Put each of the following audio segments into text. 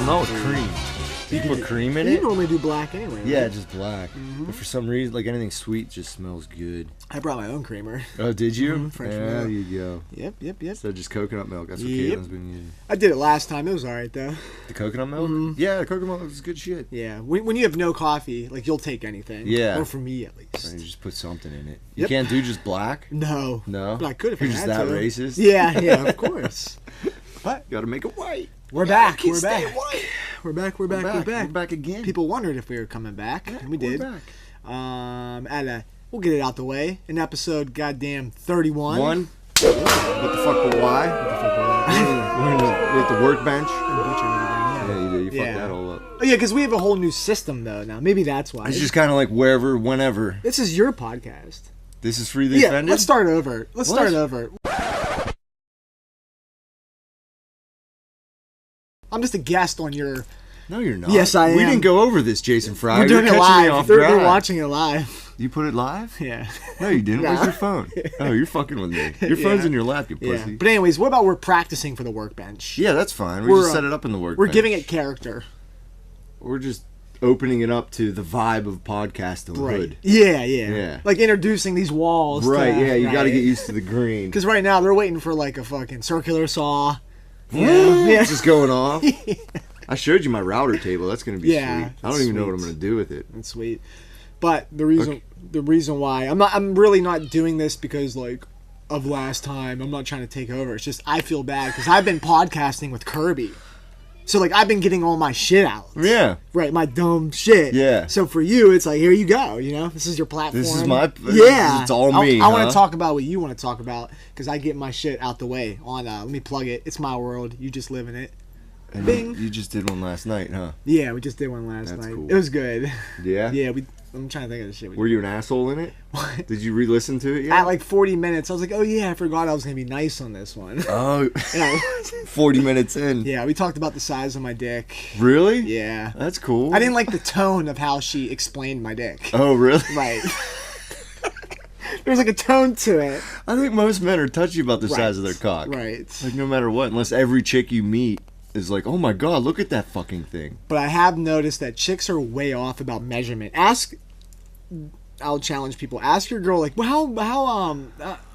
Not with cream. You put cream in it? You normally do black anyway, right? Yeah, just black. But for some reason, like anything sweet just smells good. I brought my own creamer. Oh, did you? Fresh there milk. you go. Yep. So just coconut milk. That's what Yep. Caitlin's been using. I did it last time. It was alright, though. The coconut milk? Yeah, the coconut milk is good shit. Yeah. When you have no coffee, like, you'll take anything. Yeah. Or for me, at least. Right, you just put something in it. You Yep. can't do just black? No. No? But I could if You're I just had that to. racist? Yeah, of course. But You gotta make it white. we're back. Can't We're stay back. white. We're back. We're back again. People wondered if we were coming back, and we did. We're back. We'll get it out the way. In episode goddamn 31. One. What the fuck, but why? We're at the workbench. Yeah, you did. You fucked that all up. Oh, yeah, because we have a whole new system, though, now. Maybe that's why. It's just kind of like wherever, whenever. This is your podcast. This is Free the Offended? Let's start over. I'm just a guest on your... No, you're not. Yes, I am. We didn't go over this, Jason Fry. We're doing You're it catching me live. off They're guard. watching it live. You put it live? Yeah. No, you didn't. No. Where's your phone? Oh, you're fucking with me. Your phone's in your lap, you Yeah. pussy. But anyways, what about we're practicing for the workbench? Yeah, that's fine. We We're, just set it up in the workbench. We're giving it character. We're just opening it up to the vibe of podcast the hood. Yeah. Like introducing these walls. Right, yeah, you got to get used to the green. Because right now they're waiting for like a fucking circular saw. Yeah. It's just going off. I showed you my router table. That's going to be sweet. I don't even know what I'm going to do with it. It's sweet. But the reason why I'm really not doing this because like of last time. I'm not trying to take over. It's just I feel bad because I've been podcasting with Kirby. So like I've been getting all my shit out. Yeah. Right, my dumb shit. Yeah. So for you, it's like here you go. You know, this is your platform. This is my. Yeah. It's all me. I want to talk about what you want to talk about because I get my shit out the way. On let me plug it. It's my world. You just live in it. And Bing. You just did one last night, huh? Yeah, we just did one last That's night. cool. It was good. Yeah. Yeah. I'm trying to think of the shit. Were you an asshole in it? What? Did you re-listen to it yet? At like 40 minutes, I was like, oh yeah, I forgot I was gonna be nice on this one. Oh. And I wasn't. 40 minutes in. Yeah, we talked about the size of my dick. Really? Yeah. That's cool. I didn't like the tone of how she explained my dick. Oh, really? Right. There's like a tone to it. I think most men are touchy about the Right. size of their cock. Right. Like no matter what, unless every chick you meet is like, oh my god, look at that fucking thing. But I have noticed that chicks are way off about measurement. I'll challenge people. Ask your girl like, well,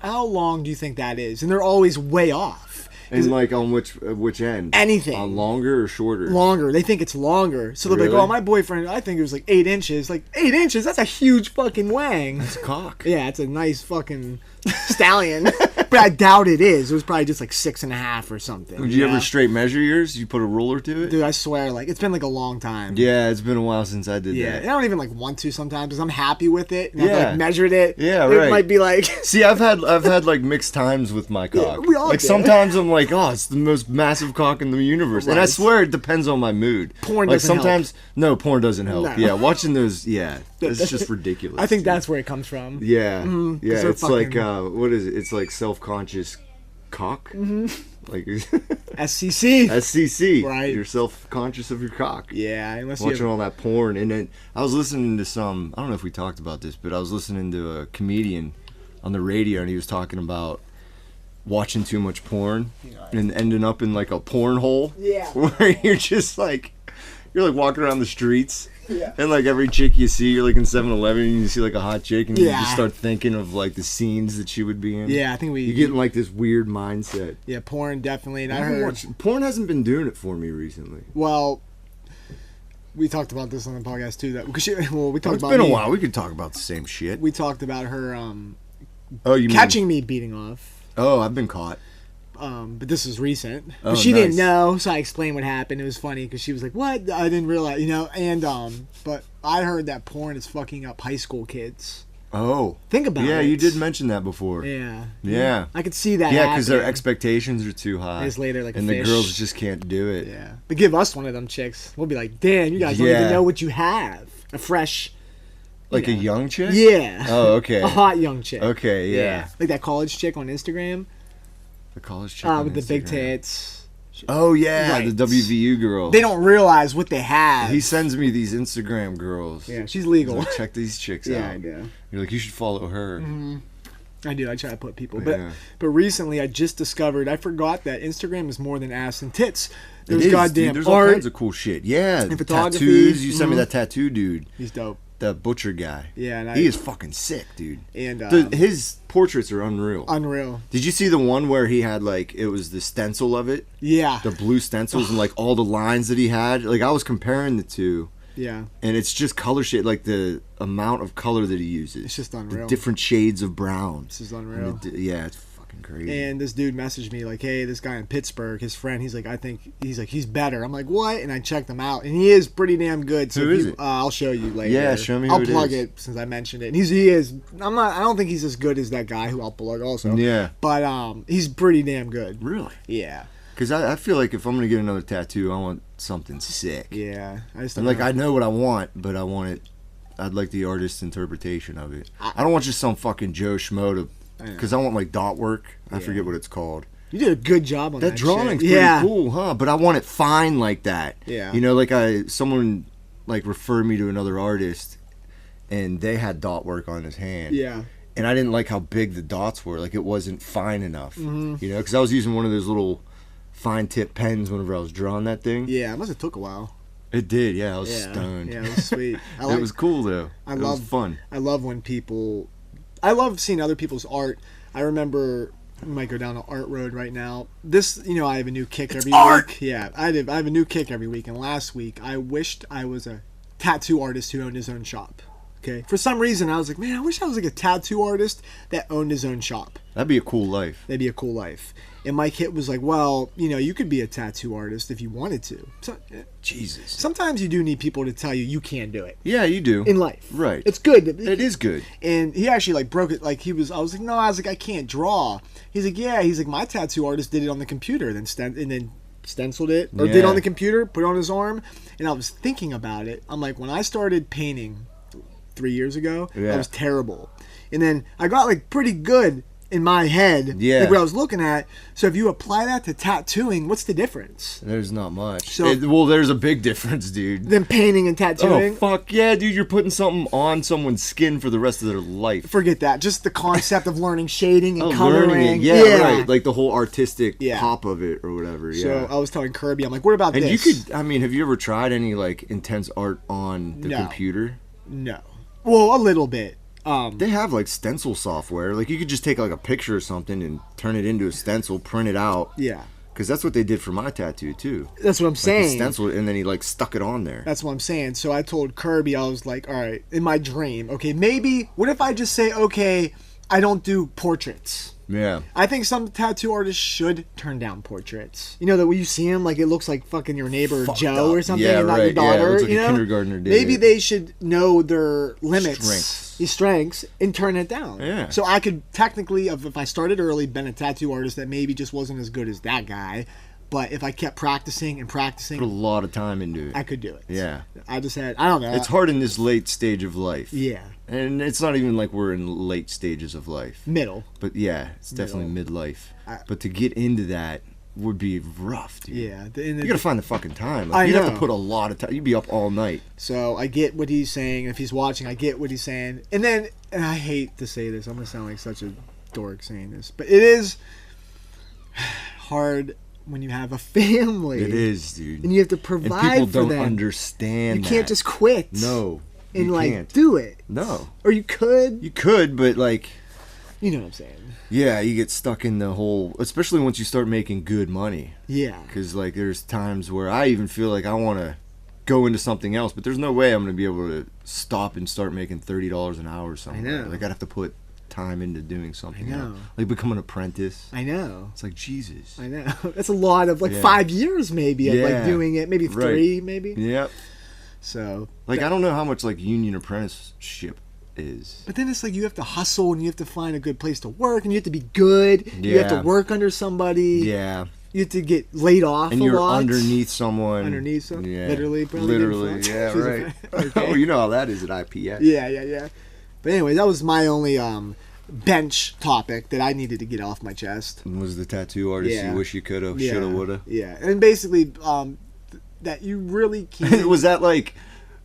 how long do you think that is? And they're always way off. And like on which end? Anything. On longer or shorter? Longer. They think it's longer. So they're Really? like, oh, my boyfriend, I think it was like 8 inches. Like 8 inches? That's a huge fucking wang. It's a cock. Yeah, it's a nice fucking stallion. But I doubt it is. It was probably just like 6.5 or something. Would you know? ever straight measure yours? You put a ruler to it? Dude, I swear, like it's been like a long time. Yeah, it's been a while since I did Yeah, that. and I don't even like want to sometimes because I'm happy with it. And I've Yeah. like measured it. Yeah, It right. might be like See, I've had like mixed times with my cock. we all like do. sometimes I'm like, oh, it's the most massive cock in the universe, and I Right. sweir it depends on my mood. Porn like doesn't sometimes, no, porn doesn't help. No. Yeah, watching those, yeah, it's just ridiculous. I think dude. that's where it comes from. Yeah, yeah, they're it's like fucking- what is it? It's like self-conscious cock, like SCC. SCC. Right. You're self-conscious of your cock. Yeah, unless you Watching have, all that porn, and then I was listening to some. I don't know if we talked about this, but I was listening to a comedian on the radio, and he was talking about watching too much porn and ending up in like a porn hole. Yeah. Where you're just like, you're like walking around the streets. Yeah. And like every chick you see, you're like in 7-Eleven and you see like a hot chick and you Yeah. just start thinking of like the scenes that she would be in. Yeah, I think You get in like this weird mindset. Yeah, porn definitely. And I I haven't heard. watched- porn hasn't been doing it for me recently. Well, we talked about this on the podcast too. That because we talked It's about been a me. while. We could talk about the same shit. We talked about her Oh, you catching me beating off. Oh, I've been caught. But this was recent. Oh, But she didn't nice. know, so I explained what happened. It was funny because she was like, "What? I didn't realize," you know. And but I heard that porn is fucking up high school kids. Oh. Think about it. Yeah, you did mention that before. Yeah. Yeah. I could see that. Yeah, because their happening. expectations are too high. Just later, like a and the fish. girls just can't do it. Yeah. But give us one of them chicks. We'll be like, "Damn, you guys don't Yeah. even know what you have." A fresh. Like you a know. young chick? Yeah. Oh, okay. A hot young chick. Okay, yeah. Like that college chick on Instagram. The college chick on With the big Instagram. tits. Oh, yeah, Right. the WVU girl. They don't realize what they have. He sends me these Instagram girls. Yeah, she's He's legal. like, check these chicks Yeah, out. I do. You're like, you should follow her. I do. I try to put people. Yeah. But recently I just discovered, I forgot that Instagram is more than ass and tits. It There's is, goddamn dude. There's all art. kinds of cool shit. Yeah, And photography. tattoos. You sent me that tattoo dude. He's dope. That butcher guy. Yeah, and he is fucking sick, dude. And his portraits are unreal. Unreal. Did you see the one where he had like it was the stencil of it? Yeah. The blue stencils and like all the lines that he had. Like I was comparing the two. Yeah. And it's just color shade, like the amount of color that he uses. It's just unreal. The different shades of brown. This is unreal. Yeah, it's fucking crazy. And this dude messaged me like, hey, this guy in Pittsburgh, his friend, he's like, he's better. I'm like, what? And I checked him out, and he is pretty damn good. So who is it? I'll show you later. Yeah, show me who I'll it plug is. it since I mentioned it. And he is. I don't think he's as good as that guy who I'll plug also. Yeah. But he's pretty damn good. Really? Yeah. Because I feel like if I'm gonna get another tattoo, I want something sick. Yeah. And like I know what I want, but I want it. I'd like the artist's interpretation of it. I don't want just some fucking Joe Schmo to. Because I want like dot work. I forget what it's called. You did a good job on that. That drawing's shit. pretty cool, huh? But I want it fine like that. Yeah. You know, like someone like referred me to another artist, and they had dot work on his hand. Yeah. And I didn't like how big the dots were. Like it wasn't fine enough. Mm-hmm. You know, because I was using one of those little fine tip pens whenever I was drawing that thing. Yeah, it must have took a while. It did, yeah. I was stoned. Yeah, it was sweet. It was cool though. It was fun. I love when people. I love seeing other people's art. I remember. We might go down an art road right now. I have a new kick every week. Yeah, I have a new kick every week. And last week, I wished I was a tattoo artist who owned his own shop. Okay, for some reason, I was like, man, I wish I was like a tattoo artist that owned his own shop. That'd be a cool life. That'd be a cool life. And my kid was like, well, you could be a tattoo artist if you wanted to. So, Jesus. sometimes you do need people to tell you can do it. Yeah, you do. In life. Right. It's good. It is good. And he actually like broke it. Like I was like, I can't draw. He's like, yeah. He's like, my tattoo artist did it on the computer, and then stenciled it, or did it on the computer, put it on his arm. And I was thinking about it. I'm like, when I started painting 3 years ago, I was terrible. And then I got like pretty good in my head, like what I was looking at. So if you apply that to tattooing, what's the difference? There's not much. So, there's a big difference, dude. Then painting and tattooing. Oh fuck yeah, dude! You're putting something on someone's skin for the rest of their life. Forget that. Just the concept of learning shading and coloring. coloring. Yeah, right. Like the whole artistic pop of it or whatever. Yeah. So I was telling Kirby, I'm like, what about this? And you could, have you ever tried any like intense art on the computer? No. Well, a little bit. They have like stencil software. Like you could just take like a picture or something and turn it into a stencil, print it out. Yeah. Because that's what they did for my tattoo too. That's what I'm saying. He stenciled it and then he like stuck it on there. That's what I'm saying. So I told Kirby, I was like, all right, in my dream, okay, maybe, what if I just say, okay, I don't do portraits? Yeah. I think some tattoo artists should turn down portraits. You know that when you see them, like it looks like fucking your neighbor Joe or something, and not your daughter. Yeah, it looks like you a know? kindergartner did. Maybe they should know their limits, strengths, and turn it down. Yeah. So I could technically, if I started early, been a tattoo artist that maybe just wasn't as good as that guy. But if I kept practicing and practicing, put a lot of time into it. I could do it. Yeah. I don't know. It's hard in this late stage of life. Yeah. And it's not even like we're in late stages of life. Middle. But yeah, it's definitely midlife. But to get into that would be rough, dude. Yeah. You gotta find the fucking time. Like, you'd have to put a lot of time. You'd be up all night. So I get what he's saying. If he's watching, I get what he's saying. And I hate to say this. I'm gonna sound like such a dork saying this, but it is hard when you have a family. It is, dude. And you have to provide for them. And people don't understand that. You can't just quit. No. And like do it. No. Or you could. You could, but like, you know what I'm saying. Yeah, you get stuck in the whole, especially once you start making good money. Yeah. Because like there's times where I even feel like I want to go into something else, but there's no way I'm going to be able to stop and start making $30 an hour or something. I know. Like I'd have to put time into doing something. I know. Like become an apprentice. I know. It's like Jesus. I know. That's a lot of 5 years maybe of like doing it. Maybe 3 maybe. Yep. So like I don't know how much like union apprenticeship is. But then it's like you have to hustle and you have to find a good place to work and you have to be good. Yeah. You have to work under somebody. Yeah. You have to get laid off and a you're lot. Underneath someone. Underneath someone. Yeah. Literally. Probably literally. Yeah, right. Okay. Oh, you know how that is at IPS. Yeah. But anyway, that was my only bench topic that I needed to get off my chest. Was the tattoo artist you wish you could have, should have, would have? Yeah. And basically that you really can't. Was that like,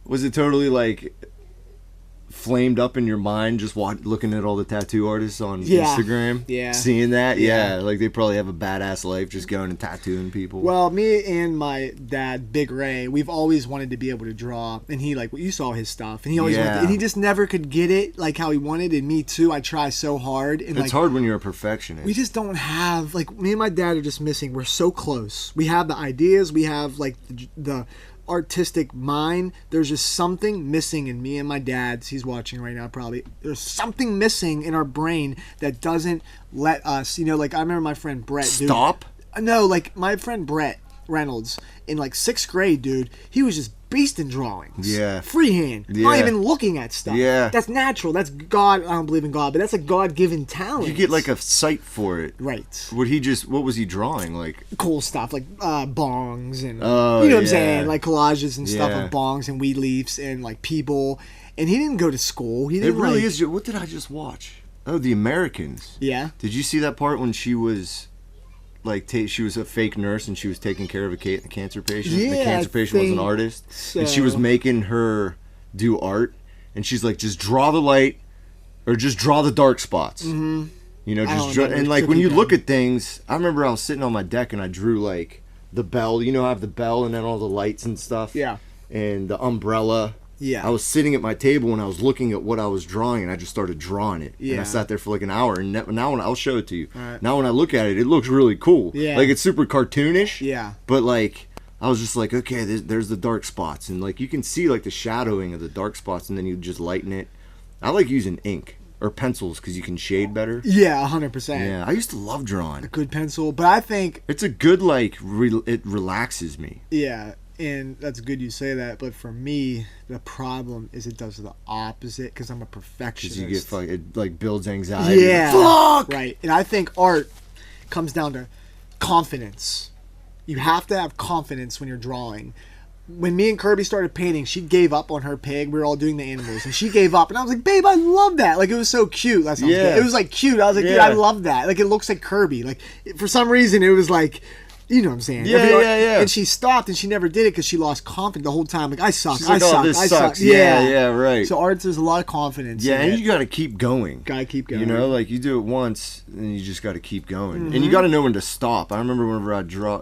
was it totally like flamed up in your mind just looking at all the tattoo artists on Yeah. Instagram? Yeah. Seeing that? Yeah. Yeah. Like, they probably have a badass life just going and tattooing people. Well, me and my dad, Big Ray, we've always wanted to be able to draw, and he you saw his stuff, and he always wanted to, and he just never could get it like how he wanted, and me too. I try so hard, and it's hard when you're a perfectionist. we just don't have me and my dad are just missing. We're so close. We have the ideas, we have the artistic mind. There's just something missing in me and my dad's. He's watching right now probably. There's something missing in our brain that doesn't let us, I remember my friend Brett. Stop? Dude, no, my friend Brett Reynolds in 6th grade, dude, he was just beast in drawings. Yeah. Freehand. Yeah. Not even looking at stuff. Yeah. That's natural. That's God. I don't believe in God, but that's a God-given talent. You get a sight for it. Right. What was he drawing? Cool stuff bongs and Oh, you know what I'm yeah. saying, collages and stuff Yeah. of bongs and weed leaves and people. And he didn't go to school. He It didn't really is. What did I just watch? Oh, The Americans. Yeah. Did you see that part when she was she was a fake nurse and she was taking care of a cancer patient? Yeah, the cancer patient was an artist, and she was making her do art, and she's like, just draw the light or just draw the dark spots. Mm-hmm. Just draw. And when you look at things, I remember I was sitting on my deck and I drew the bell. I have the bell and then all the lights and stuff. Yeah. And the umbrella. Yeah. I was sitting at my table and I was looking at what I was drawing, and I just started drawing it. Yeah. And I sat there for an hour, and now when I'll show it to you. Right. Now when I look at it, it looks really cool. Yeah. It's super cartoonish. Yeah. But I was just okay, there's the dark spots, and you can see the shadowing of the dark spots, and then you just lighten it. I like using ink or pencils because you can shade better. Yeah, 100%. Yeah, I used to love drawing. A good pencil, but I think It's a good it relaxes me. yeah. And that's good you say that, but for me, the problem is it does the opposite because I'm a perfectionist. Because you get it builds anxiety. Yeah. Fuck! Right. And I think art comes down to confidence. You have to have confidence when you're drawing. When me and Kirby started painting, she gave up on her pig. We were all doing the animals, and she gave up. And I was like, babe, I love that. It was so cute. That sounds Yeah. good. It was cute. I was like, dude, I love that. It looks like Kirby. For some reason, it was you know what I'm saying? Yeah. And she stopped, and she never did it because she lost confidence the whole time. I suck. She's I suck. this I sucks. suck. Yeah, right. So art, there's a lot of confidence. Yeah, in and it. you got to keep going. Gotta keep going. You do it once, and you just got to keep going, and you got to know when to stop. I remember whenever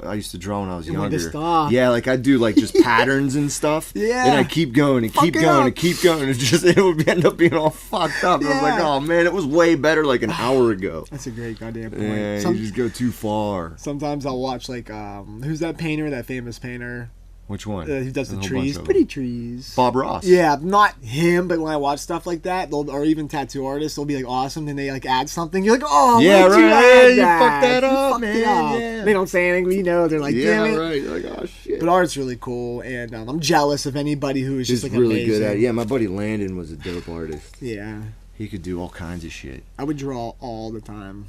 I used to draw when I was And younger. when to stop. Yeah, I do just patterns and stuff. Yeah. and I keep going and keep Fuck it going up. and keep going. It would end up being all fucked up. And I was like, Yeah. oh man, it was way better an hour ago. That's a great goddamn point. Yeah, you just go too far. Sometimes I'll watch who's that painter? That famous painter Which one? who does the There's a whole trees? bunch of Pretty them. trees. Bob Ross. Yeah, not him, but when I watch stuff like that, or even tattoo artists, they'll be awesome, then they add something. You're oh, Yeah, why'd you right. add You that? fucked that You up, fucked man. it up. Yeah. They don't say anything, they're damn Yeah, it. right. Oh shit. But art's really cool, and I'm jealous of anybody who is He's just really amazing. good at it. Yeah, my buddy Landon was a dope artist. Yeah, He could do all kinds of shit. I would draw all the time.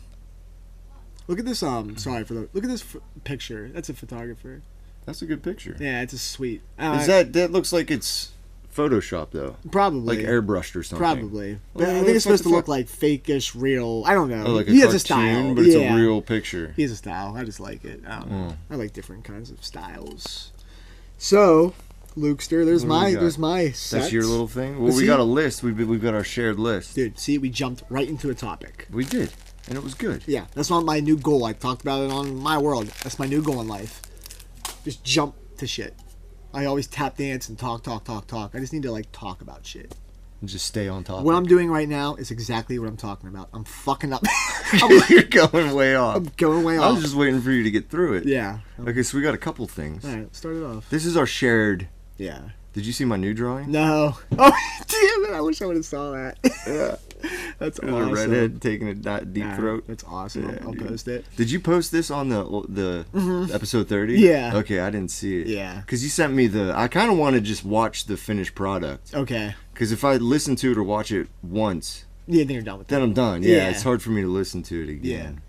Look at this. Look at this picture. That's a photographer. That's a good picture. Yeah, it's a sweet. Is that looks like it's Photoshop though? Probably Airbrushed or something. Probably. Well, I think it's supposed to look fake-ish, real. I don't know. Oh, like a He has cartoon, a style, but it's yeah. a real picture. He has a style. I just like it. I don't know. Mm. I like different kinds of styles. So, Lukester, there's What do we my got? set. That's your little thing. Well, Let's we see. got a list. We've got our shared list. Dude, see, we jumped right into a topic. We did, and it was good. Yeah, that's not my new goal. I talked about it on My World. That's my new goal in life. Just jump to shit. I always tap dance and talk. I just need to talk about shit. And just stay on top. What I'm doing right now is exactly what I'm talking about. I'm fucking up. You're going way off. I'm going way I off. was just waiting for you to get through it. Yeah. Okay, so we got a couple things. All right, start it off. This is our shared. Yeah. Did you see my new drawing? No. Oh, damn it. I wish I would have saw that. Yeah. That's The awesome. redhead taking a deep Nah, throat. That's awesome. Yeah, I'll dude. post it. Did you post this on the episode 30? Yeah. Okay, I didn't see it. Yeah. Because you sent me I kind of want to just watch the finished product. Okay. Because if I listen to it or watch it once, Yeah, then you're done with it. then I'm done. Yeah, Yeah. it's hard for me to listen to it again.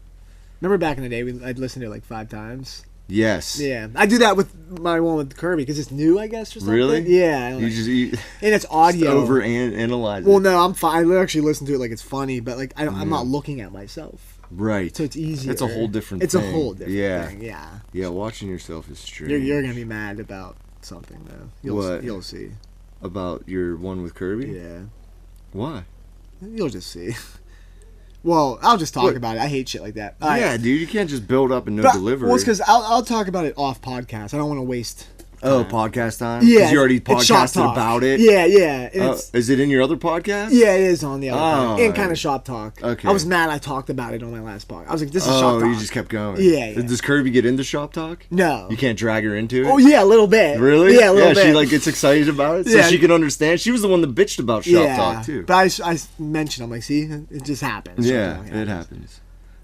Remember back in the day, I'd listen to it 5 times? Yes. Yeah. I do that with my one with Kirby because it's new, I guess, or something. Really? Yeah. I don't You know. just and it's audio. over analyze Well, it. no, I'm fine. I actually listen to it like it's funny, but I'm not looking at myself. Right. So it's easier. It's a whole different It's thing. a whole different Yeah. thing. Yeah. Yeah, watching yourself is strange. You're going to be mad about something, though. What? You'll see. About your one with Kirby? Yeah. Why? You'll just see. Well, I'll just talk about it. I hate shit like that. Yeah, dude, you can't just build up and no delivery. Well, it's because I'll talk about it off podcast. I don't want to waste time. Oh, podcast time? Yeah. Because you already podcasted about it? Yeah. Is it in your other podcast? Yeah, it is on the other podcast. And right. kind of shop talk. Okay. I was mad I talked about it on my last podcast. I was like, this is shop talk. Oh, you just kept going. Yeah. Does Kirby get into shop talk? No. You can't drag her into it? Oh, yeah, a little bit. Really? Yeah, a little bit. She like gets excited about it so she can understand. She was the one that bitched about shop talk too. But I mentioned, I'm like, see, it just happens. Yeah, it happens.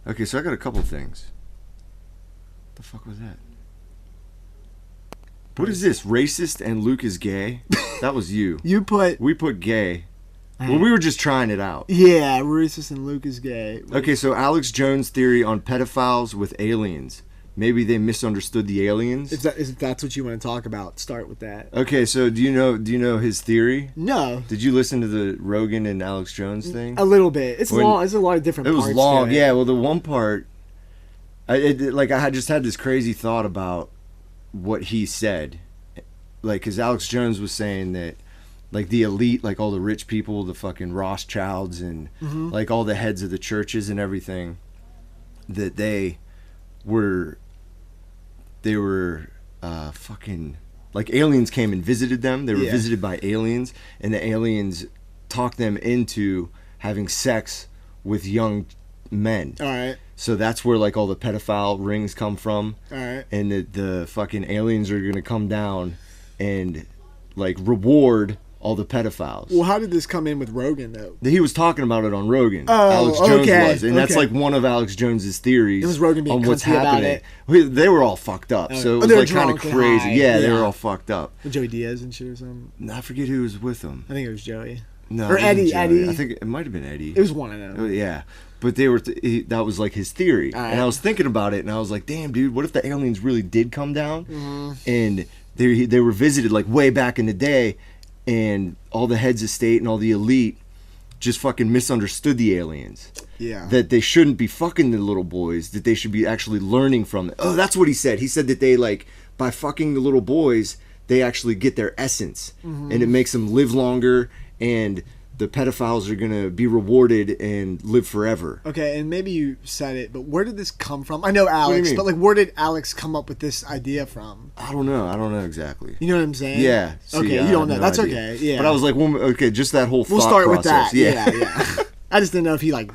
Okay, so I got a couple things. What the fuck was that? What is this? Racist and Luke is gay? That was you. We put gay. Well, we were just trying it out. Yeah, racist and Luke is gay. Okay, so Alex Jones' theory on pedophiles with aliens. Maybe they misunderstood the aliens. If that's what you want to talk about, start with that. Okay, so do you know his theory? No. Did you listen to the Rogan and Alex Jones thing? A little bit. It's long. It's a lot of different parts. It was long, yeah. Well, the one part, I just had this crazy thought about what he said. Like, because Alex Jones was saying that, like, the elite, like all the rich people, the fucking Rothschilds and like all the heads of the churches and everything, that they were fucking, like, aliens came and visited them. They were visited by aliens, and the aliens talked them into having sex with young men. All right. So that's where, like, all the pedophile rings come from. All right. And the fucking aliens are going to come down and, like, reward all the pedophiles. Well, how did this come in with Rogan, though? He was talking about it on Rogan. Oh, Alex Jones was. And that's, okay. like, one of Alex Jones's theories It was Rogan being on what's cunty about happening. They were all fucked up. So it was, they were like, kind of drunk and crazy. high. Yeah, they Yeah. were all fucked up. With Joey Diaz and shit or something? I forget who was with them. I think it was Joey. No, Or it wasn't Eddie. Joey. Eddie. I think it might have been Eddie. It was one of them. Yeah. But they were that was, like, his theory. Right. And I was thinking about it, and I was like, damn, dude, what if the aliens really did come down? And they were visited, like, way back in the day, and all the heads of state and all the elite just fucking misunderstood the aliens. Yeah. That they shouldn't be fucking the little boys, that they should be actually learning from them. Oh, that's what he said. He said that they, like, by fucking the little boys, they actually get their essence. And it makes them live longer, and the pedophiles are going to be rewarded and live forever. Okay, and maybe you said it, but where did this come from? I know What do Alex, you mean? but, like, where did Alex come up with this idea from? I don't know exactly. You know what I'm saying? Yeah. Okay, I you don't have know. no That's idea. okay. Yeah. But I was like, well, okay, just that whole We'll thought start with process. that. Yeah. I just didn't know if he, like...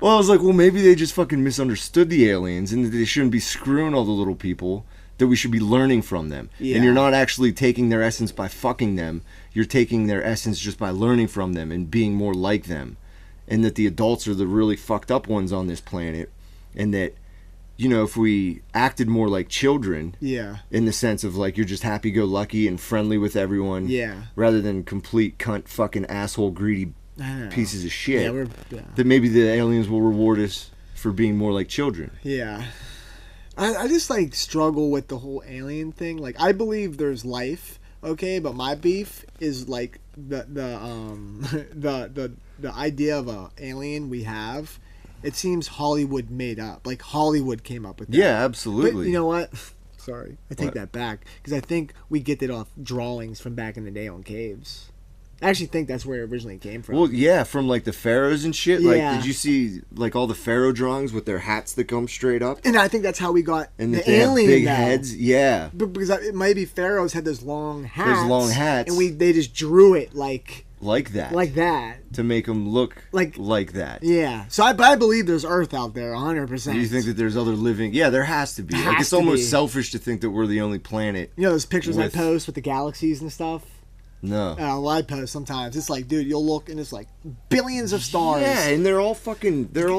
Well, I was like, well, maybe they just fucking misunderstood the aliens and that they shouldn't be screwing all the little people, that we should be learning from them. Yeah. And you're not actually taking their essence by fucking them. You're taking their essence just by learning from them and being more like them. And that the adults are the really fucked up ones on this planet. And that, you know, if we acted more like children, Yeah. in the sense of, like, you're just happy-go-lucky and friendly with everyone, Yeah. rather than complete cunt, fucking asshole, greedy I know. pieces of shit, Yeah, that maybe the aliens will reward us for being more like children. Yeah. I just, like, struggle with the whole alien thing. Like, I believe there's life, okay, but my beef is, like, the idea of a alien we have. It seems Hollywood made up. Like, Hollywood came up with that. Yeah, absolutely. But you know what? Sorry, I take What? that back, because I think we get it off drawings from back in the day on caves. I actually think that's where it originally came from. Well, yeah, from, like, the pharaohs and shit. Yeah. Like, did you see, like, all the pharaoh drawings with their hats that come straight up? And I think that's how we got And the that they have alien big now. heads? Yeah. Because maybe pharaohs had those long hats. Those long hats. And they just drew it like That. To make them look Like- that. Yeah. So I believe there's Earth out there, 100%. Do you think that there's other living? Yeah, there has to be. There Like, has it's to almost be. selfish to think that we're the only planet. You know those pictures I with- post with the galaxies and stuff? No. Well, I post sometimes. It's like, dude, you'll look and it's like billions of stars. Yeah, and they're all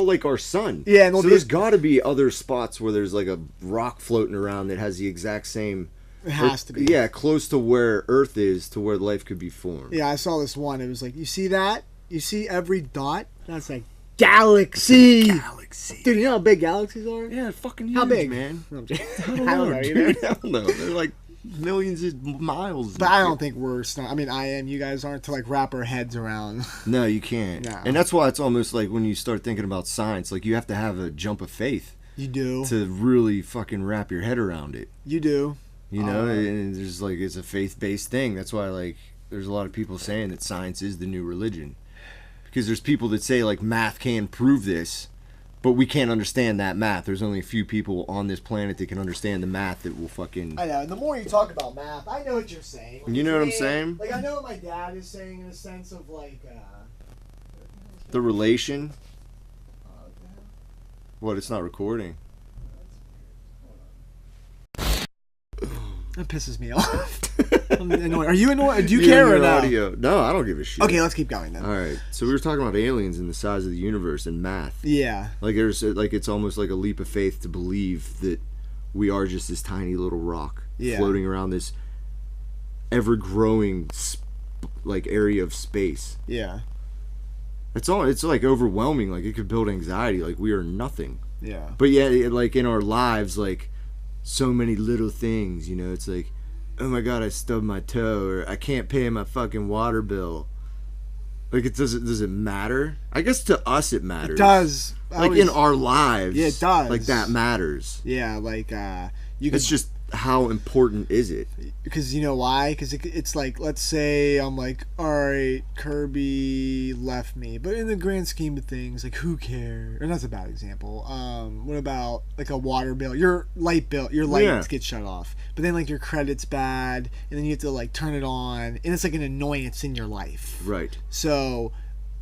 like our sun. Yeah, and so they'll there's be- got to be other spots where there's like a rock floating around that has the exact same. It has to be. Yeah, close to where Earth is, to where life could be formed. Yeah, I saw this one. It was like, you see that? You see every dot? That's like galaxy. Galaxy. Dude, you know how big galaxies are? Yeah, fucking huge, How big? man. No, I'm joking. I don't know, dude. I don't know. They're like millions of miles. But I don't think we're smart. I mean, I am. You guys aren't to like wrap our heads around. No, you can't. No. And that's why it's almost like when you start thinking about science, like you have to have a jump of faith You do. to really fucking wrap your head around it. You do. You know, and there's like it's a faith-based thing. That's why like there's a lot of people saying that science is the new religion. because there's people that say like math can prove this, but we can't understand that math. There's only a few people on this planet that can understand the math that will fucking. I know. And the more you talk about math, I know what you're saying. You know what I'm saying? Like I know what my dad is saying in a sense of like. The relation. What? It's not recording. That pisses me off. I'm annoyed. Are you annoyed? Do you care or no? Audio. No, I don't give a shit. Okay, let's keep going then. All right. So we were talking about aliens and the size of the universe and math. Yeah. Like it's almost like a leap of faith to believe that we are just this tiny little rock floating around this ever-growing like area of space. Yeah. It's like overwhelming. Like it could build anxiety. Like we are nothing. Yeah. But yet, like in our lives, like so many little things. You know, it's like, oh my god, I stubbed my toe, or I can't pay my fucking water bill. Like does it matter? I guess to us it matters. It does. Like in our lives. Yeah, it does. Like that matters. Yeah, like It's just how important is it? Because you know why? Because it's like, let's say I'm like, all right, Kirby left me, but in the grand scheme of things, like who cares? And that's a bad example. What about like a water bill? Your light gets shut off, but then like your credit's bad, and then you have to like turn it on, and it's like an annoyance in your life. Right. So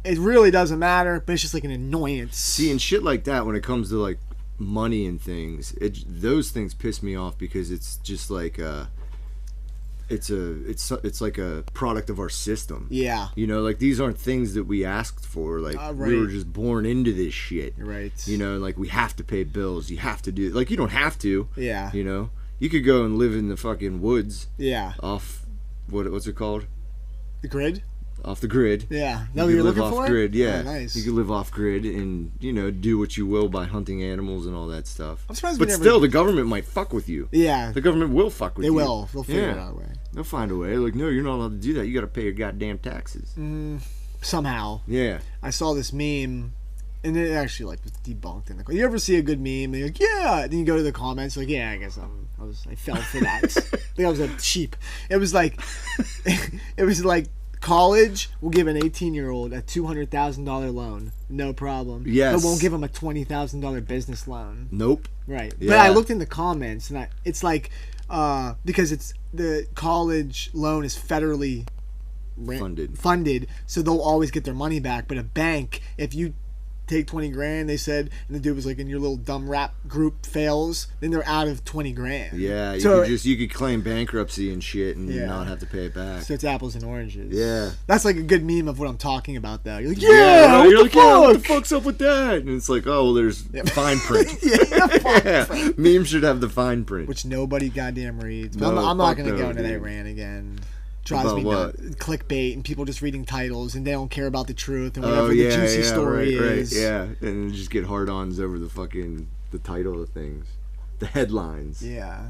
it really doesn't matter, but it's just like an annoyance. See, and shit like that when it comes to like money and things, those things piss me off because it's just like it's like a product of our system. Yeah. You know, like these aren't things that we asked for. Like right. we were just born into this shit. Right. You know, like we have to pay bills. You have to do like you don't have to. Yeah. You know, you could go and live in the fucking woods. Yeah. Off what's it called? The grid. Off the grid. Yeah. That what you're looking for? Off grid, yeah. Oh, nice. You can live off grid and, you know, do what you will by hunting animals and all that stuff. I'm surprised but still, the government might fuck with you. Yeah. The government will fuck with you. They will. They'll figure it out a way. They'll find a way. Like, no, you're not allowed to do that. You got to pay your goddamn taxes. Somehow. Yeah. I saw this meme, and it actually like was debunked. In the, you ever see a good meme? And you're like, yeah. Then you go to the comments, like, yeah, I guess I fell for that. I think I was a sheep. It was like, college will give an 18-year-old a $200,000 loan, no problem. Yes. But won't give him a $20,000 business loan. Nope. Right. Yeah. But I looked in the comments, and it's like, because it's the college loan is federally funded, so they'll always get their money back. But a bank, if you take 20 grand, they said, and the dude was like, in your little dumb rap group fails, then they're out of 20 grand. Yeah, you could claim bankruptcy and shit and not have to pay it back. So it's apples and oranges. Yeah. That's like a good meme of what I'm talking about though. You're like, what the fuck's up with that? And it's like, oh, well, there's fine print. Fine print. Memes should have the fine print. Which nobody goddamn reads. No, I'm not going to go into dude. that rant again. Drives me nuts. Clickbait and people just reading titles and they don't care about the truth and whatever the juicy story is. Right, yeah, and then just get hard-ons over the title of things, the headlines. Yeah.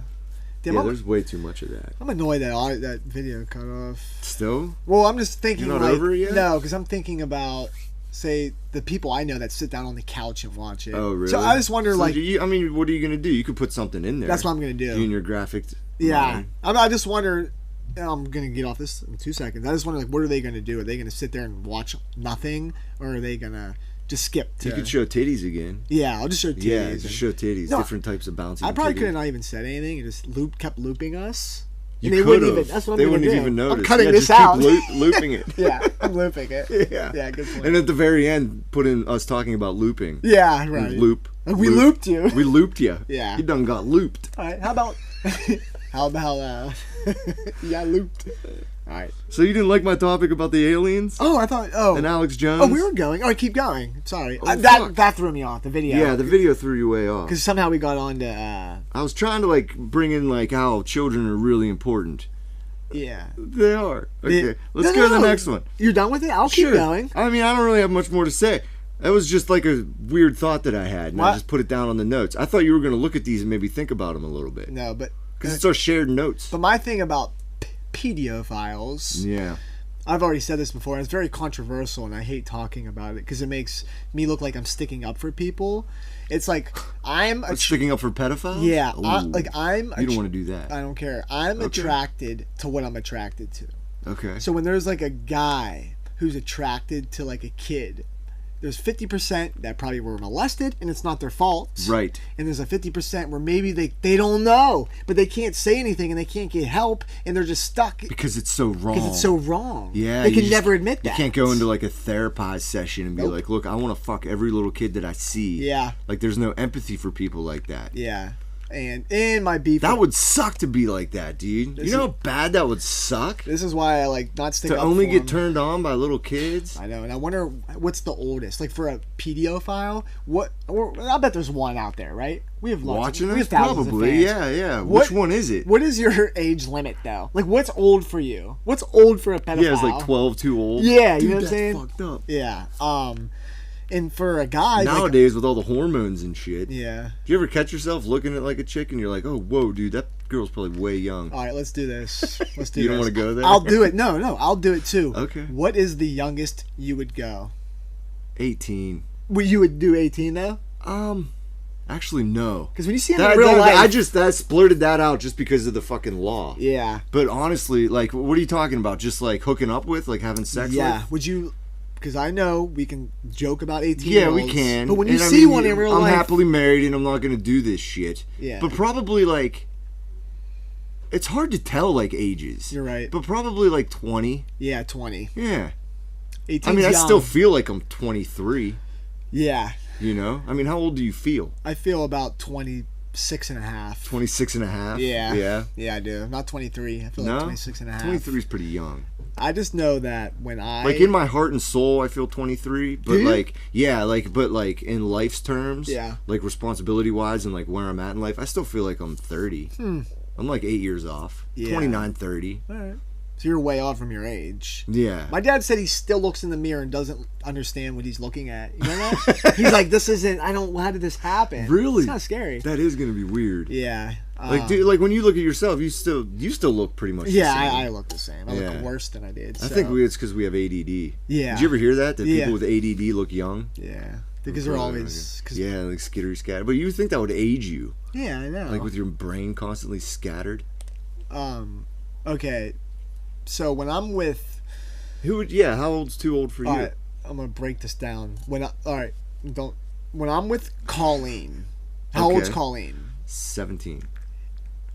Damn, there's way too much of that. I'm annoyed that video cut off. Still? Well, I'm just thinking. You're not over it yet? No, because I'm thinking about, say, the people I know that sit down on the couch and watch it. Oh, really? So I just wonder, what are you gonna do? You could put something in there. That's what I'm gonna do. In your graphic. Yeah, I just wonder. I'm gonna get off this in 2 seconds. I just wonder, like, what are they gonna do? Are they gonna sit there and watch nothing, or are they gonna just skip to... You could show titties again. Yeah, I'll just show titties. Yeah, just show titties. No, different types of bouncing. I probably could have not even said anything and just kept looping us. You could have. That's what they I'm wouldn't do. even notice. I'm cutting this just out. Keep looping it. Yeah, I'm looping it. Yeah, good point. And at the very end, put in us talking about looping. Yeah, right. Loop. We looped you. We looped you. Yeah. You done got looped. All right. How about you got looped? All right. So you didn't like my topic about the aliens? Oh, I thought. Oh. And Alex Jones. Oh, we were going. All right, keep going. Sorry. Oh, that threw me off. The video. Yeah, the video threw you way off. Because somehow we got on to. I was trying to like bring in like how children are really important. Yeah. They are. Okay. Let's go to the next one. You're done with it? I'll keep going. I mean, I don't really have much more to say. That was just like a weird thought that I had, and I just put it down on the notes. I thought you were going to look at these and maybe think about them a little bit. No, but because it's our shared notes. But my thing about pedophiles. Yeah. I've already said this before, and it's very controversial, and I hate talking about it because it makes me look like I'm sticking up for people. It's like sticking up for pedophiles. Yeah, you don't want to do that. I don't care. I'm attracted to what I'm attracted to. Okay. So when there's like a guy who's attracted to like a kid. There's 50% that probably were molested and it's not their fault. Right. And there's a 50% where maybe they don't know, but they can't say anything and they can't get help and they're just stuck. Because it's so wrong. Because it's so wrong. Yeah. They can never admit that. You can't go into like a therapized session and be like, look, I want to fuck every little kid that I see. Yeah. Like there's no empathy for people like that. Yeah. And in my beef... That would suck to be like that, dude. You know how bad that would suck? This is why I like not sticking to up only for get them. turned on by little kids. I know, and I wonder what's the oldest. Like for a pedophile, I bet there's one out there, right? We have lots. Watching we us, have thousands probably. of fans. Yeah. Which one is it? What is your age limit though? Like, what's old for you? What's old for a pedophile? Yeah, it's like 12 too old. Yeah, dude, you know what I'm that's saying? Fucked up. Yeah. And for a guy nowadays with all the hormones and shit. Yeah. Do you ever catch yourself looking at like a chick and you're like, oh, whoa, dude, that girl's probably way young. All right, let's do this. Let's do You this. don't want to go there? I'll do it. No, I'll do it too. Okay. What is the youngest you would go? 18. Well, you would do 18 though? Actually, no. Because when you see him in real life, I just splurted that out just because of the fucking law. Yeah. But honestly, like, what are you talking about? Just like hooking up with, like having sex with? Yeah. Would you? Because I know we can joke about 18. Yeah, we can. But when you see one in real life, I'm happily married and I'm not gonna do this shit. Yeah. But probably like, it's hard to tell like ages. You're right. But probably like 20. Yeah, 20. Yeah. 18. I mean, I young. still feel like I'm 23. Yeah. You know? I mean, how old do you feel? I feel about 26 and a half. 26 and a half? Yeah. Yeah? Yeah, I do. Not 23. I feel like 26 and a half. 23 is pretty young. I just know that when I... Like, in my heart and soul, I feel 23. But, like, yeah, like, but, like, in life's terms, yeah, like, responsibility-wise and, like, where I'm at in life, I still feel like I'm 30. I'm, like, 8 years off. Yeah. 29, 30. All right. So you're way off from your age. Yeah. My dad said he still looks in the mirror and doesn't understand what he's looking at. You know that? He's like, this isn't... how did this happen? Really? It's kind of scary. That is going to be weird. Yeah. Like, dude, like when you look at yourself, you still look pretty much the same. I look the same. I look worse than I did. I think it's because we have ADD. Yeah. Did you ever hear that? That people with ADD look young? Yeah. Because they're always... yeah, like skittery scattered. But you would think that would age you. Yeah, I know. Like with your brain constantly scattered. Okay. So when I'm with... how old's too old for you? Alright, I'm going to break this down. When I'm with Colleen... How old's Colleen? 17.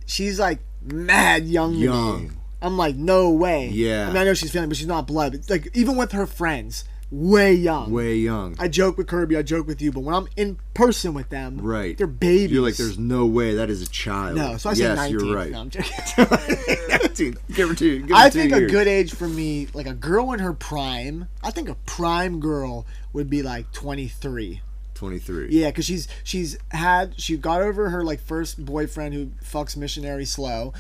She's like mad young to me. I'm like, no way. Yeah. I mean, I know she's feeling, but she's not blood. But like, even with her friends, way young. Way young. I joke with Kirby, I joke with you, but when I'm in person with them, right, they're babies. You're like, there's no way that is a child. No, so I say 19. You're right. No, I'm joking. 19. Give her two. I think a good age for me, like a girl in her prime, I think a prime girl would be like 23. 23. Yeah, because she got over her like first boyfriend who fucks missionary slow,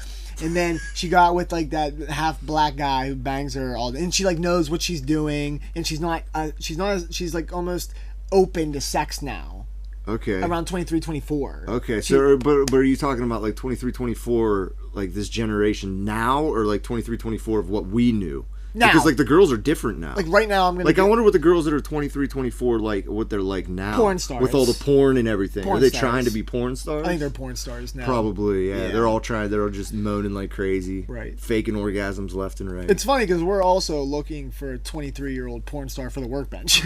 and then she got with like that half black guy who bangs her all day, and she like knows what she's doing, and she's like almost open to sex now. Okay. Around 23, 24. Okay, so but are you talking about like 23, 24, like this generation now, or like 23, 24 of what we knew? Now. Because like the girls are different now. Like right now I'm going to... Like I wonder what the girls that are 23, 24, like what they're like now. Porn stars. With all the porn and everything. Porn are they stars. trying to be porn stars? I think they're porn stars now. Probably, yeah. They're all just moaning like crazy. Right. Faking orgasms left and right. It's funny because we're also looking for a 23-year-old porn star for the workbench.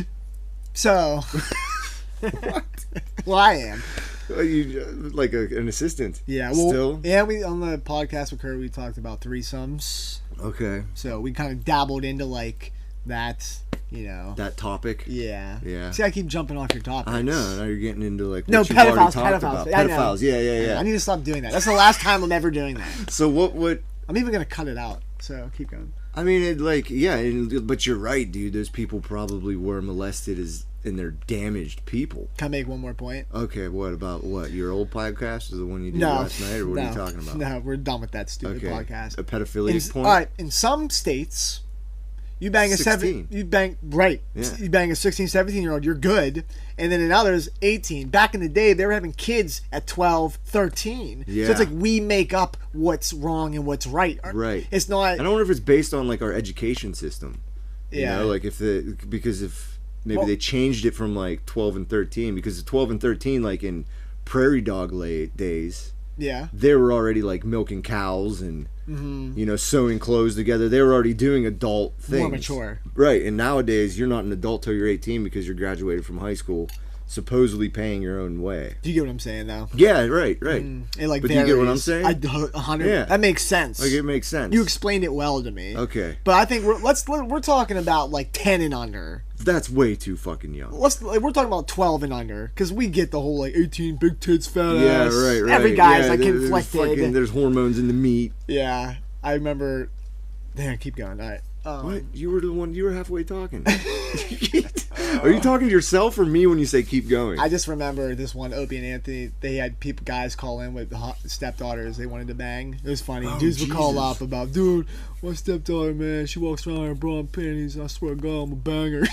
So... What? Well, I am. You like an assistant? Yeah. Well, still? Yeah, we on the podcast with Kurt, we talked about threesomes. Okay. So we kind of dabbled into like that, you know. That topic? Yeah. Yeah. See, I keep jumping off your topic. I know. Now you're getting into like no, what you've already talked pedophiles. about. I know. Pedophiles. Yeah. I need to stop doing that. That's the last time I'm ever doing that. So what? I'm even gonna cut it out. So keep going. I mean, but you're right, dude. Those people probably were molested and they're damaged people. Can I make one more point? Okay, what about what? Your old podcast is the one you did last night, or what are you talking about? No, we're done with that stupid podcast. A pedophilia point? All right, in some states, you bang a 16. You bang 16, 17-year-old, you're good. And then in others, 18. Back in the day, they were having kids at 12, 13. Yeah. So it's like we make up what's wrong and what's right. Right. It's not... I wonder if it's based on like our education system. Yeah. You know, like if maybe they changed it from like 12 and 13, because the 12 and 13, like in prairie dog days, yeah, they were already like milking cows and you know, sewing clothes together. They were already doing adult things. More mature. Right, and nowadays you're not an adult till you're 18 because you're graduated from high school, supposedly paying your own way. Do you get what I'm saying, though? Yeah, right. It like But varies. do you get what I'm saying? 100. Yeah. That makes sense. Like, it makes sense. You explained it well to me. Okay. But I think we're talking about like 10 and under. That's way too fucking young. We're talking about 12 and under because we get the whole like 18 big tits fat Yeah, ass. right. Every guy's yeah, like there's conflicted. there's hormones in the meat. Yeah, I remember. Damn, keep going. All right. What? You were the one. You were halfway talking. Are you talking to yourself or me when you say keep going? I just remember this one, Opie and Anthony. They had guys call in with stepdaughters they wanted to bang. It was funny. Dudes would call up about, dude, my stepdaughter, man, she walks around in bra and panties. I swear to God, I'm a banger.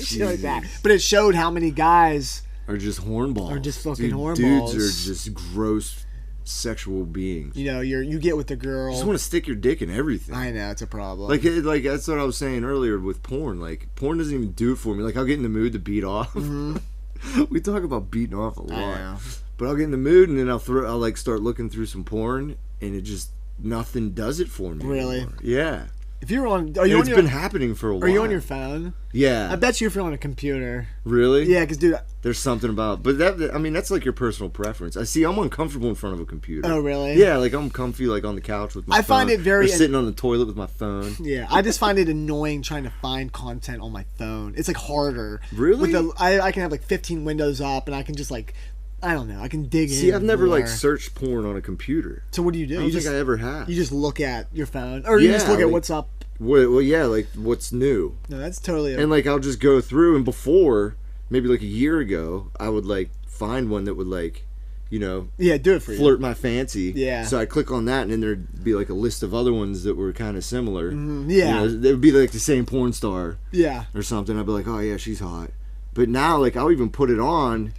Shit like that. But it showed how many guys are just hornballs. Are just fucking hornballs. Dudes are just gross sexual beings. You know, you get with the girl. You just want to stick your dick in everything. I know, it's a problem. Like that's what I was saying earlier with porn. Like, porn doesn't even do it for me. Like, I'll get in the mood to beat off. We talk about beating off a lot. But I'll get in the mood and then I'll like start looking through some porn and it just nothing does it for me. Really? Anymore. Yeah. If you're on, It's been happening for a while. Are you on your phone? Yeah. I bet you if you're on a computer. Really? Yeah, because dude, there's something about, but that's like your personal preference. I'm uncomfortable in front of a computer. Oh, really? Yeah, like I'm comfy, like on the couch with my phone. I find it very or sitting on the toilet with my phone. Yeah, I just find it annoying trying to find content on my phone. It's like harder. Really? I can have like 15 windows up, and I can just like, I don't know, I can dig in. See, I've never more. like searched porn on a computer. So what do you do? I don't think I ever have. You just look at your phone, or you just look at what's up. Well, yeah, like what's new. No, that's totally. And like I'll just go through, and before, maybe like a year ago, I would like find one that would like, you know, do it for you. Flirt my fancy. Yeah. So I click on that, and then there'd be like a list of other ones that were kind of similar. Yeah. You know, they would be like the same porn star. Yeah. Or something. I'd be like, oh yeah, she's hot. But now, like, I'll even put it on,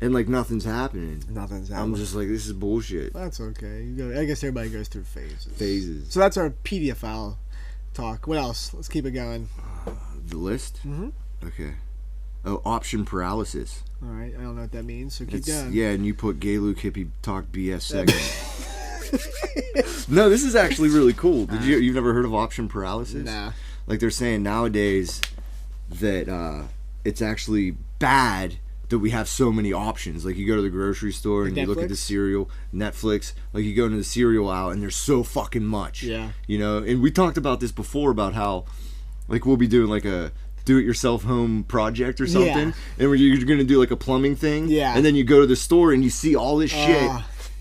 and like nothing's happening. Nothing's happening. I'm just like, this is bullshit. That's okay. I guess everybody goes through phases. So that's our pedophile talk. What else? Let's keep it going. The list? Mm-hmm. Okay. Oh, option paralysis. All right. I don't know what that means, so keep going. Yeah, and you put gay Luke hippie talk BS segment. No, this is actually really cool. You've never heard of option paralysis? Nah. Like they're saying nowadays that it's actually bad that we have so many options. Like you go to the grocery store and you look at the cereal, Netflix, like you go into the cereal aisle and there's so fucking much. Yeah. You know, and we talked about this before about how like we'll be doing like a do-it-yourself home project or something, and you're going to do like a plumbing thing, and then you go to the store and you see all this shit,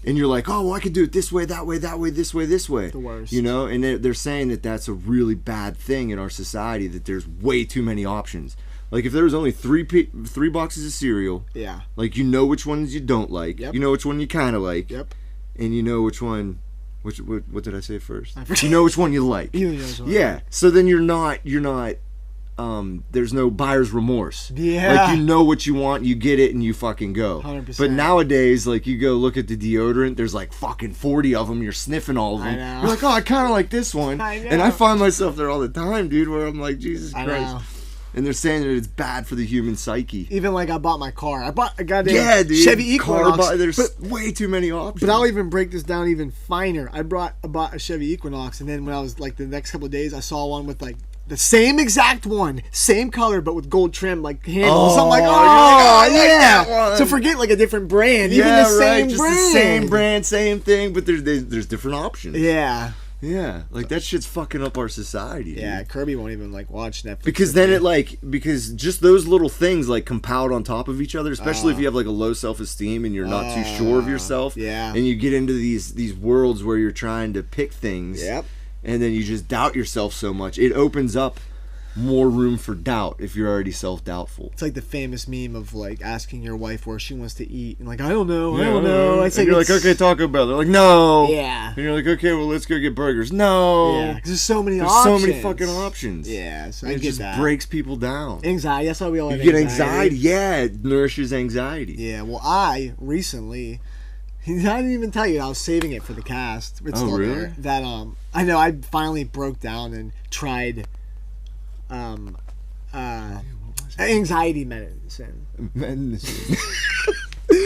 and you're like, oh, well, I could do it this way, that way, that way, this way, this way. The worst. You know, and they're saying that that's a really bad thing in our society, that there's way too many options. Like if there was only three boxes of cereal, like you know which ones you don't like, you know which one you kind of like, and you know which one. What did I say first? You know which one you like. Yeah. So then you're not. There's no buyer's remorse. Yeah. Like you know what you want, you get it, and you fucking go. 100%. But nowadays, like you go look at the deodorant, there's like fucking 40 of them. You're sniffing all of them. I know. You're like, oh, I kind of like this one. I know. And I find myself there all the time, dude, where I'm like, Jesus Christ. I know. And they're saying that it's bad for the human psyche. Even like I bought my car. I bought a goddamn Chevy Equinox. There's way too many options. But I'll even break this down even finer. I bought a Chevy Equinox, and then when I was like the next couple of days, I saw one with like the same exact one, same color, but with gold trim like handles. So I'm like, I like that one. So forget like a different brand. Even the same just brand. the same brand, same thing, but there's different options. Yeah. Yeah, like that shit's fucking up our society. Yeah, dude. Kirby won't even like watch Netflix. Because then because just those little things like compound on top of each other, especially if you have like a low self-esteem and you're not too sure of yourself. Yeah. And you get into these worlds where you're trying to pick things. Yep. And then you just doubt yourself so much. It opens up more room for doubt if you're already self-doubtful. It's like the famous meme of like asking your wife where she wants to eat and like I don't know. It's and you're like, okay, Taco Bell. They're like, no. Yeah. And you're like, okay, well, let's go get burgers. No. Yeah. Because there's so many options. So many fucking options. Yeah. So and it just breaks people down. Anxiety. That's why we all have You get anxiety. Yeah, it nourishes anxiety. Yeah. Well, I recently. I didn't even tell you I was saving it for the cast. It's still really? there. That I know I finally broke down and tried anxiety medicine.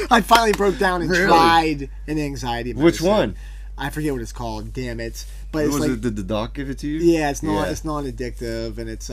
I finally broke down and tried an anxiety medicine. Which one? I forget what it's called. Damn it! But it's Was like, it, did the doc give it to you? yeah, it's not addictive, and it's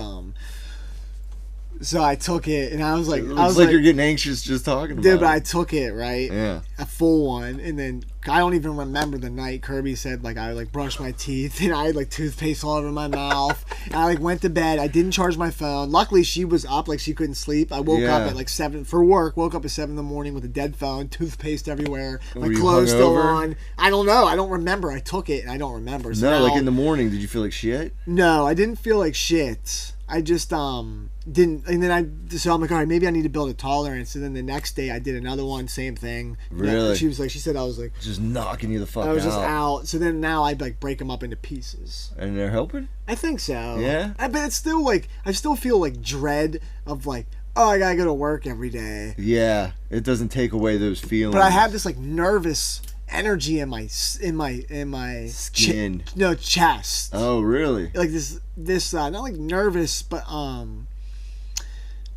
So I took it, and I was like, It looks like you're getting anxious just talking about it. dude, but I took it, right? Yeah. A full one, and then I don't even remember the night. Kirby said, like, I, like, brushed my teeth, and I had, like, toothpaste all over my mouth, and I, like, went to bed. I didn't charge my phone. Luckily, she was up, like, she couldn't sleep. I woke up at, like, 7, for work, woke up at 7 in the morning with a dead phone, toothpaste everywhere, my Were you clothes still hungover? on. I don't know. I don't remember. I took it, and I don't remember. So No, now, like in the morning, did you feel like shit? no, I didn't feel like shit. I just didn't, and then so I'm like, all right, maybe I need to build a tolerance. And then the next day I did another one, same thing. Really? She said I was like, Just knocking you the fuck out. I was just out. So then now I like break them up into pieces. And they're helping? I think so. Yeah? But it's still like, I still feel like dread of like, oh, I gotta go to work every day. Yeah, it doesn't take away those feelings. But I have this like nervous energy in my Skin. chest. Oh, really? Like this not like nervous, but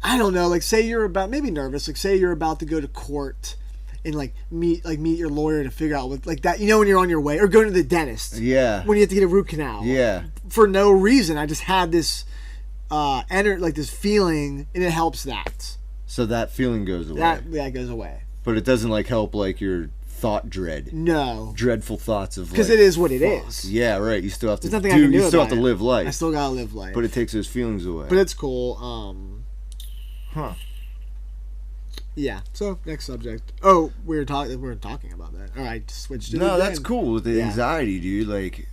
I don't know, like say you're about, maybe nervous, like say you're about to go to court and like meet your lawyer to figure out what, like that, you know, when you're on your way, or go to the dentist Yeah. when you have to get a root canal. Yeah. For no reason, I just had this like this feeling, and it helps that. So that feeling goes away. That goes away. But it doesn't like help like your thought dread. No. Dreadful thoughts of Because like, it is what it is. Yeah, right. You still have to There's nothing I can do you still about have to it. live life. I still gotta live life. But it takes those feelings away. But it's cool. Huh. Yeah. So next subject. Oh, we were talking about that. All right, switch to No, it that's again. cool with the Yeah. anxiety, dude. Like,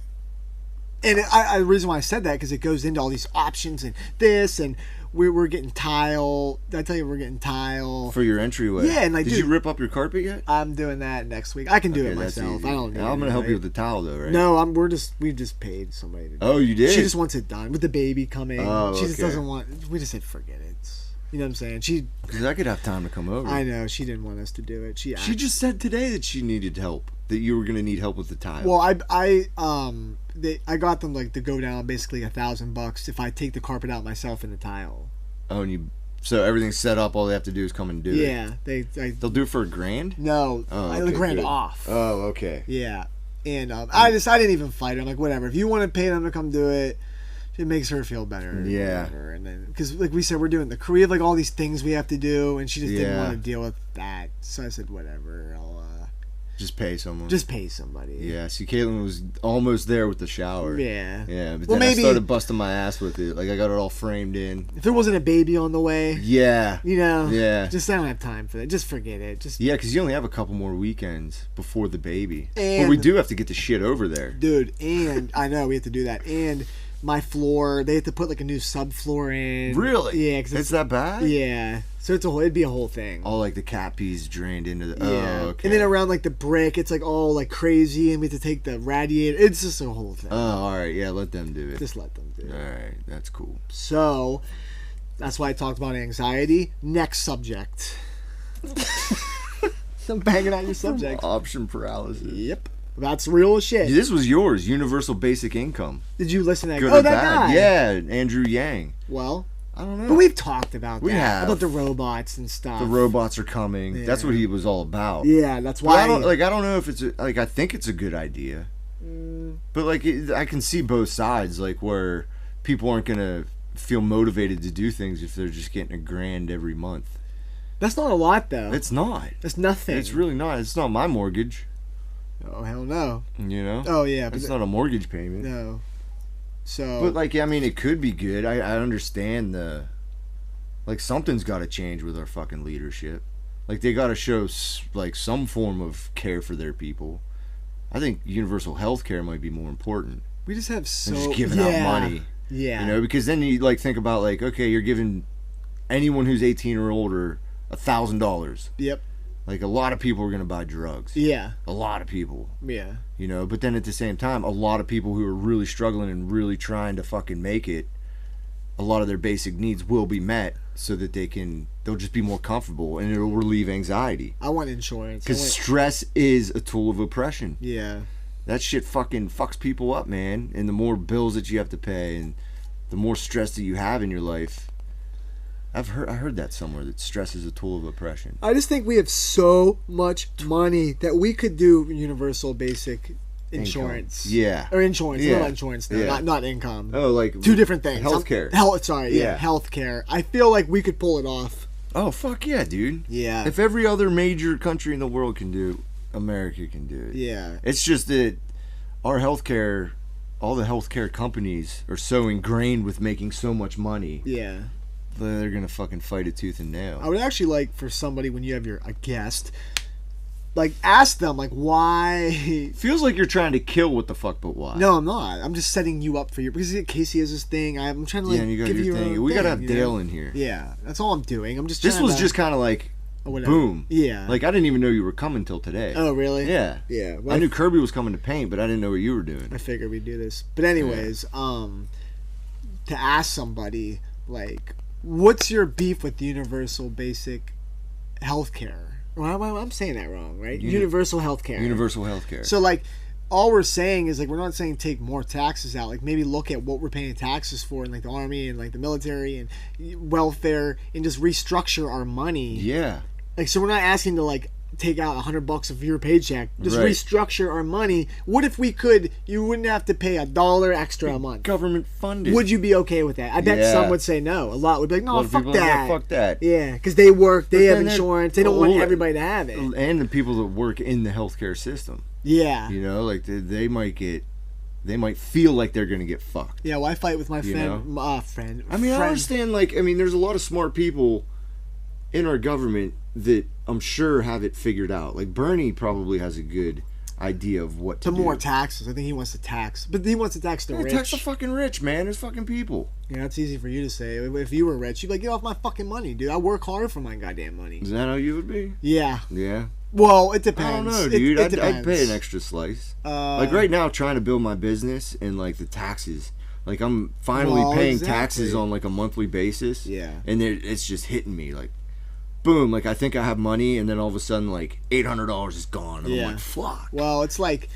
And the reason why I said that, because it goes into all these options and this, and we're getting tile. Did I tell you we're getting tile? for your entryway. Yeah, and like, did dude, you rip up your carpet yet? I'm doing that next week. I can do Okay, it that's myself. easy. I don't need I'm gonna help you anybody. with the towel though, right? No, we just paid somebody to do Oh, it. you did? She just wants it done with the baby coming. Oh, She just okay. doesn't want. We just said forget it. You know what I'm saying? She. Because I could have time to come over. I know she didn't want us to do it. She just said today that she needed help. That you were gonna need help with the tile. Well, I got them like to go down basically $1,000 if I take the carpet out myself in the tile. Oh, and so everything's set up. All they have to do is come and do it. Yeah, They'll do it for $1,000. no, Oh, I okay, grand good. off. Oh, okay. Yeah, and I didn't even fight her. I'm like, whatever. If you want to pay them to come do it, it makes her feel better. Yeah. Whatever. And then because like we said, we're doing we have like all these things we have to do, and she just didn't Yeah. want to deal with that. So I said, whatever. I'll Just pay someone. just pay somebody. Yeah. See, Caitlin was almost there with the shower. Yeah. Yeah, but Well, then maybe- I started busting my ass with it. Like I got it all framed in. If there wasn't a baby on the way, Yeah. you know. Yeah. Just I don't have time for that. Just forget it. Just Yeah, because you only have a couple more weekends before the baby. But And- we do have to get the shit over there. dude, and I know we have to do that. And my floor, they have to put like a new subfloor in. Really? Yeah, 'cause It's that bad? yeah. So it'd be a whole thing. All like the cat peas drained into the. Yeah. Oh, okay. And then around like the brick, it's like all like crazy, and we have to take the radiator. It's just a whole thing. Oh, all right. Yeah, let them do it. Just let them do All it. right, that's cool. So that's why I talked about anxiety. Next subject. I'm banging out your subject. Option paralysis. Yep. That's real as shit. This was yours. Universal basic income. Did you listen to that? Good Oh, or that bad? guy. Yeah, Andrew Yang. Well, I don't know. but we've talked about We that. have. About the robots and stuff. The robots are coming. That's Yeah. what he was all about. Yeah, that's But why. I don't know if it's I think it's a good idea. But like I can see both sides, like where people aren't gonna feel motivated to do things if they're just getting $1,000 every month. That's not a lot, though. It's not. That's nothing. It's really not. It's not my mortgage. Oh, hell no. You know. Oh, yeah. But It's not a mortgage payment. No. So. But like, I mean, it could be good. I understand like something's got to change with our fucking leadership. Like they got to show like some form of care for their people. I think universal health care might be more important we just have so. than just giving out money. Yeah. You know, because then you like think about like, okay, you're giving anyone who's 18 or older $1,000. Yep. Like a lot of people are gonna buy drugs. Yeah. A lot of people. Yeah. You know, but then at the same time, a lot of people who are really struggling and really trying to fucking make it, a lot of their basic needs will be met so that they'll just be more comfortable and it'll relieve anxiety. I want insurance. Because stress is a tool of oppression. Yeah. That shit fucking fucks people up, man. And the more bills that you have to pay and the more stress that you have in your life. I heard that somewhere, that stress is a tool of oppression. I just think we have so much money that we could do universal basic insurance. Yeah. Or insurance. Yeah. Not insurance, no. Yeah. Not income. Oh, like two different things. Healthcare. Sorry, Yeah. healthcare. I feel like we could pull it off. Oh, fuck yeah, dude. Yeah. If every other major country in the world can do, America can do it. Yeah. It's just that our healthcare, all the healthcare companies are so ingrained with making so much money. Yeah. They're gonna fucking fight it tooth and nail. I would actually like for somebody, when you have a guest, like, ask them, like, why. Feels like you're trying to kill what the fuck, but why? No, I'm not. I'm just setting you up for you, because Casey has this thing. I'm trying to, like, and you got give your you thing. a We thing, gotta have Dale in here. Yeah, that's all I'm doing. I'm just. This was to, just kind of like, whatever. boom. Yeah. Like, I didn't even know you were coming till today. Oh, really? Yeah. Yeah. Well, I knew Kirby was coming to paint, but I didn't know what you were doing. I figured we'd do this. But anyways, to ask somebody, like, what's your beef with universal basic healthcare? Well, I'm saying that wrong, right? Universal healthcare. Universal healthcare. So, like, all we're saying is, like, we're not saying take more taxes out. Like, maybe look at what we're paying taxes for in, like, the army and, like, the military and welfare, and just restructure our money. Yeah. Like, so we're not asking to, like, take out $100 of your paycheck. Just Right. restructure our money. What if we could? You wouldn't have to pay $1 extra a month. Government funded. Would you be okay with that? I bet Yeah. some would say no. A lot would be like, A no, lot of fuck people are like, that. "Yeah, fuck that." Yeah, because they work, they have then they're- insurance, they don't want Well, everybody to have it. And the people that work in the healthcare system. Yeah. You know, like they might feel like they're gonna get fucked. Yeah, well, I fight with my You friend. know? I understand. Like, there's a lot of smart people in our government that I'm sure have it figured out. Like Bernie probably has a good idea of what to do. more taxes. I think he wants to tax, but he wants to tax the rich. Tax the fucking rich, man. There's fucking people. Yeah, that's easy for you to say. If you were rich, you'd be like, get off my fucking money, dude. I work hard for my goddamn money. Is that how you would be? Yeah. Yeah. Well, it depends. I don't know, dude. It I'd depends. pay an extra slice. Like right now, trying to build my business and like the taxes. Like I'm finally paying taxes on like a monthly basis. Yeah. And it's just hitting me like, boom. Like I think I have money, and then all of a sudden like $800 is gone. And I'm like, fuck. Well, it's like,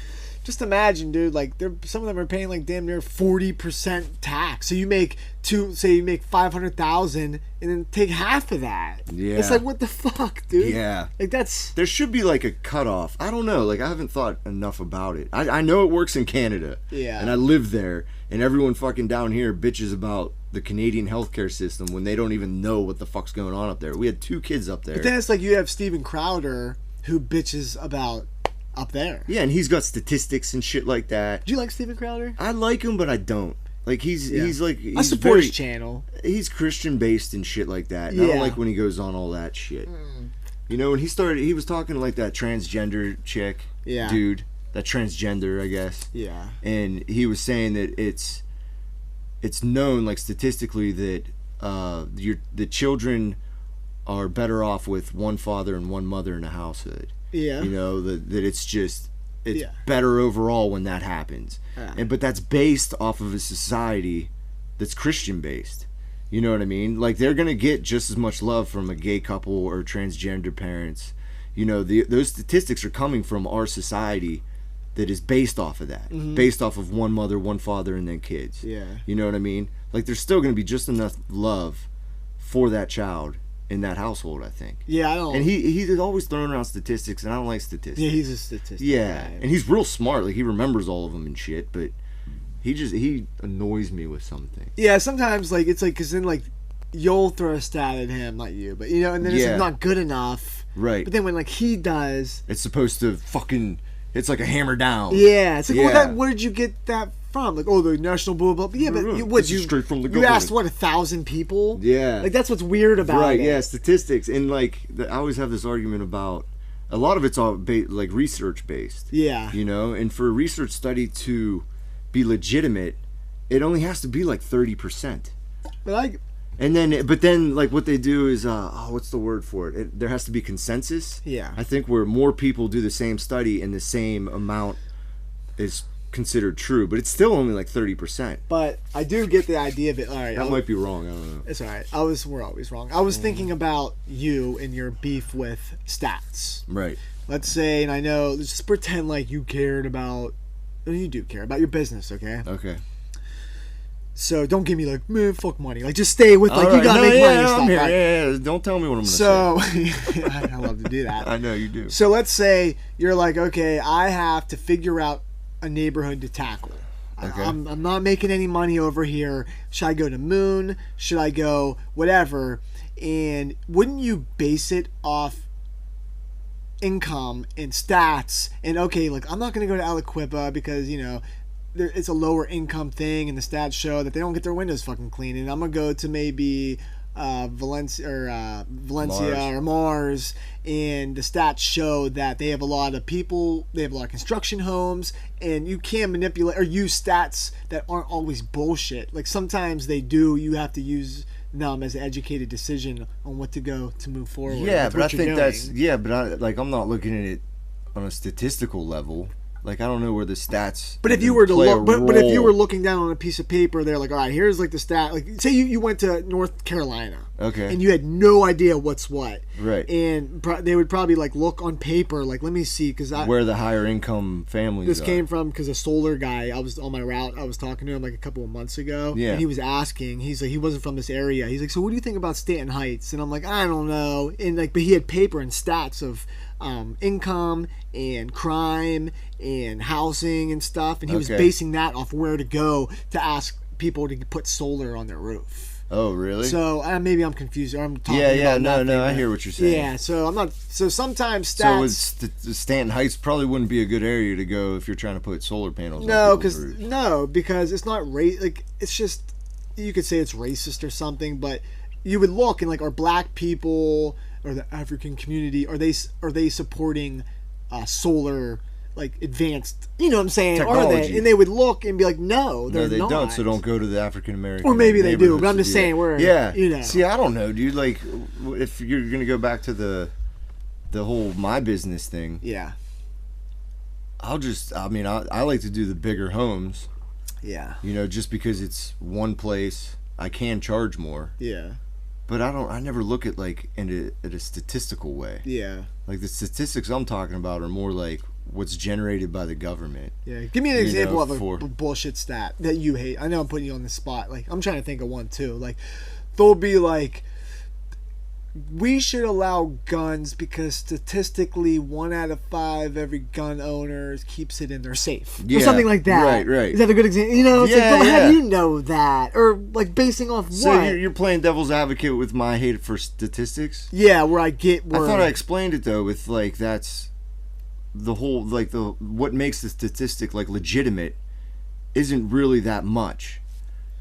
just imagine, dude. Like some of them are paying like damn near 40% tax. So you make say you make 500,000, and then take half of that. Yeah. It's like, what the fuck, dude? Yeah. Like that's. There should be like a cutoff. I don't know. Like I haven't thought enough about it. I know it works in Canada. Yeah. And I live there, and everyone fucking down here bitches about the Canadian healthcare system when they don't even know what the fuck's going on up there. We had 2 kids up there. But then it's like you have Steven Crowder who bitches about up there. Yeah, and he's got statistics and shit like that. Do you like Steven Crowder? I like him, but I don't. Like he's like I support his channel. He's Christian based and shit like that. And I Yeah. don't like when he goes on all that shit. You know, when he was talking to like that transgender chick, dude, that transgender, I guess. Yeah. And he was saying that it's known like statistically that the children are better off with one father and one mother in a household. Yeah. You know, that it's better overall when that happens. But that's based off of a society that's Christian based. You know what I mean? Like they're going to get just as much love from a gay couple or transgender parents. You know, those statistics are coming from our society that is based off of that. Based off of one mother, one father, and then kids. Yeah. You know what I mean? Like there's still going to be just enough love for that child in that household, I think. Yeah, I don't. And he's always throwing around statistics, and I don't like statistics. Yeah, he's a statistic. Yeah, guy. and he's real smart. Like he remembers all of them and shit, but he annoys me with something. Yeah, sometimes like it's like because then like you'll throw a stat at him, not you, but you know, and then it's like, not good enough. Right. But then when like he does, it's supposed to fucking. It's like a hammer down. Yeah, it's like well, where did you get that from? Like, oh, the national blah blah. Yeah, but this is straight from the you government. asked 1,000 people. Yeah, like that's what's weird about it. Right? Yeah, statistics and like I always have this argument about a lot of it's all like research based. Yeah, you know, and for a research study to be legitimate, it only has to be like 30%. But then like what they do is what's the word for it? There has to be consensus. Yeah. I think where more people do the same study and the same amount is considered true, but it's still only like 30%. But I do get the idea of it. All right, that might be wrong. I don't know. It's all right. We're always wrong. I was thinking about you and your beef with stats. Right. Let's say, and I know, let's just pretend like you cared about. Well, you do care about your business, okay? Okay. So don't give me like, man, fuck money. Like just stay with like right. you gotta make money and stuff. I'm here. Right? Yeah, don't tell me what I'm gonna say. I love to do that. I know you do. So let's say you're like, okay, I have to figure out a neighborhood to tackle. Okay. I'm not making any money over here. Should I go to Moon? Should I go whatever? And wouldn't you base it off income and stats? And okay, like I'm not going to go to Aliquippa because, you know, it's a lower income thing and the stats show that they don't get their windows fucking clean. And I'm going to go to maybe Valencia or Mars, and the stats show that they have a lot of people, they have a lot of construction homes, and you can manipulate or use stats that aren't always bullshit. Like sometimes they do. You have to use them as an educated decision on what to go to move forward. Yeah, but I think I'm not looking at it on a statistical level. Like I don't know where the stats. But if you were to look, but if you were looking down on a piece of paper, they're like, all right, here's like the stat. Like say you went to North Carolina, okay, and you had no idea what's what, right? And they would probably like look on paper, like let me see, because where the higher income families. This came from because a solar guy. I was on my route. I was talking to him like a couple of months ago, yeah, and he was asking. He's like, he wasn't from this area. He's like, so what do you think about Stanton Heights? And I'm like, I don't know. And like, but he had paper and stats of income and crime and housing and stuff, and he was basing that off where to go to ask people to put solar on their roof. Oh, really? So maybe I'm confused. Or I'm talking I hear what you're saying. Yeah, so I'm not. So sometimes stats. So Stanton Heights probably wouldn't be a good area to go if you're trying to put solar panels. Because it's not like it's just, you could say it's racist or something, but you would look and like, are black people or the African community, are they supporting solar, like advanced, you know what I'm saying? Technology. Are they? And they would look and be like, no, they're they not. don't. So don't go to the African American. Or maybe they do, but I'm just saying you know. See, I don't know, dude. Like, if you're gonna go back to the whole my business thing, yeah. I like to do the bigger homes. Yeah. You know, just because it's one place, I can charge more. Yeah. But I never look at like in a statistical way. Yeah. Like the statistics I'm talking about are more like what's generated by the government. Yeah. Give me an example of a bullshit stat that you hate. I know I'm putting you on the spot. Like I'm trying to think of one too. Like they'll be like, we should allow guns because statistically 1 out of 5 every gun owners keeps it in their safe. Yeah, or something like that. Right. Is that a good example? You know, it's how do you know that? Or like basing off what? So you're playing devil's advocate with my hate for statistics? Yeah, where I thought I explained it though with like that's the whole like what makes the statistic like legitimate isn't really that much.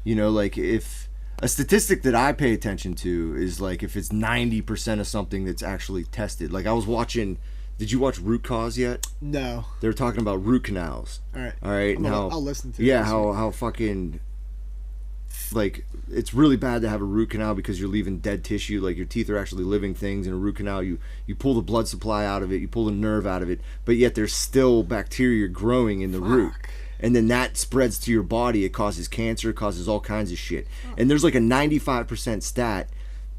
You know, like if a statistic that I pay attention to is like if it's 90% of something that's actually tested. Like I was watching, did you watch Root Cause yet? No. They were talking about root canals. All right. And I'll listen to it. Yeah, how fucking like it's really bad to have a root canal because you're leaving dead tissue. Like your teeth are actually living things. In a root canal, you pull the blood supply out of it, you pull the nerve out of it, but yet there's still bacteria growing in the root. And then that spreads to your body. It causes cancer, it causes all kinds of shit. And there's like a 95% stat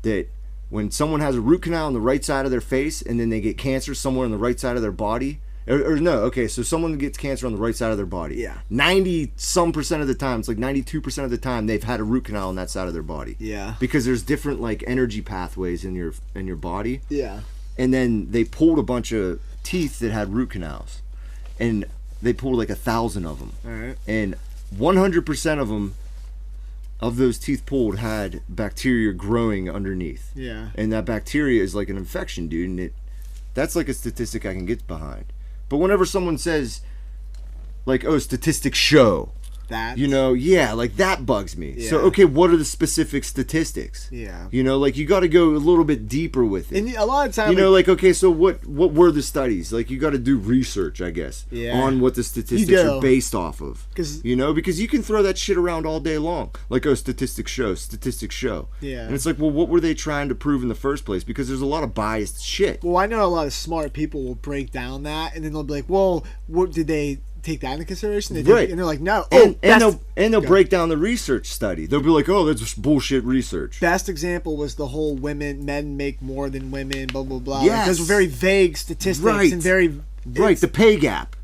that when someone has a root canal on the right side of their face and then they get cancer somewhere on the right side of their body, so someone gets cancer on the right side of their body. Yeah. 90% of the time, it's like 92% of the time they've had a root canal on that side of their body. Yeah. Because there's different like energy pathways in your body. Yeah. And then they pulled a bunch of teeth that had root canals. And they pulled like 1,000 of them. All right. And 100% of them, of those teeth pulled, had bacteria growing underneath. Yeah. And that bacteria is like an infection, dude. And that's like a statistic I can get behind. But whenever someone says, like, oh, statistics show, that, you know, yeah, like that bugs me. Yeah. So, okay, what are the specific statistics? Yeah. You know, like you got to go a little bit deeper with it. And a lot of times, you know, like okay, so what were the studies? Like you got to do research, I guess, on what the statistics are based off of. You know, because you can throw that shit around all day long. Like, oh, statistics show. Yeah. And it's like, well, what were they trying to prove in the first place? Because there's a lot of biased shit. Well, I know a lot of smart people will break down that, and then they'll be like, well, what did they take that into consideration? And they're like, no. And they'll break down the research study. They'll be like, oh, that's bullshit research. Best example was the whole men make more than women, blah, blah, blah. Yes. Like, those were very vague statistics and very... Right, the pay gap.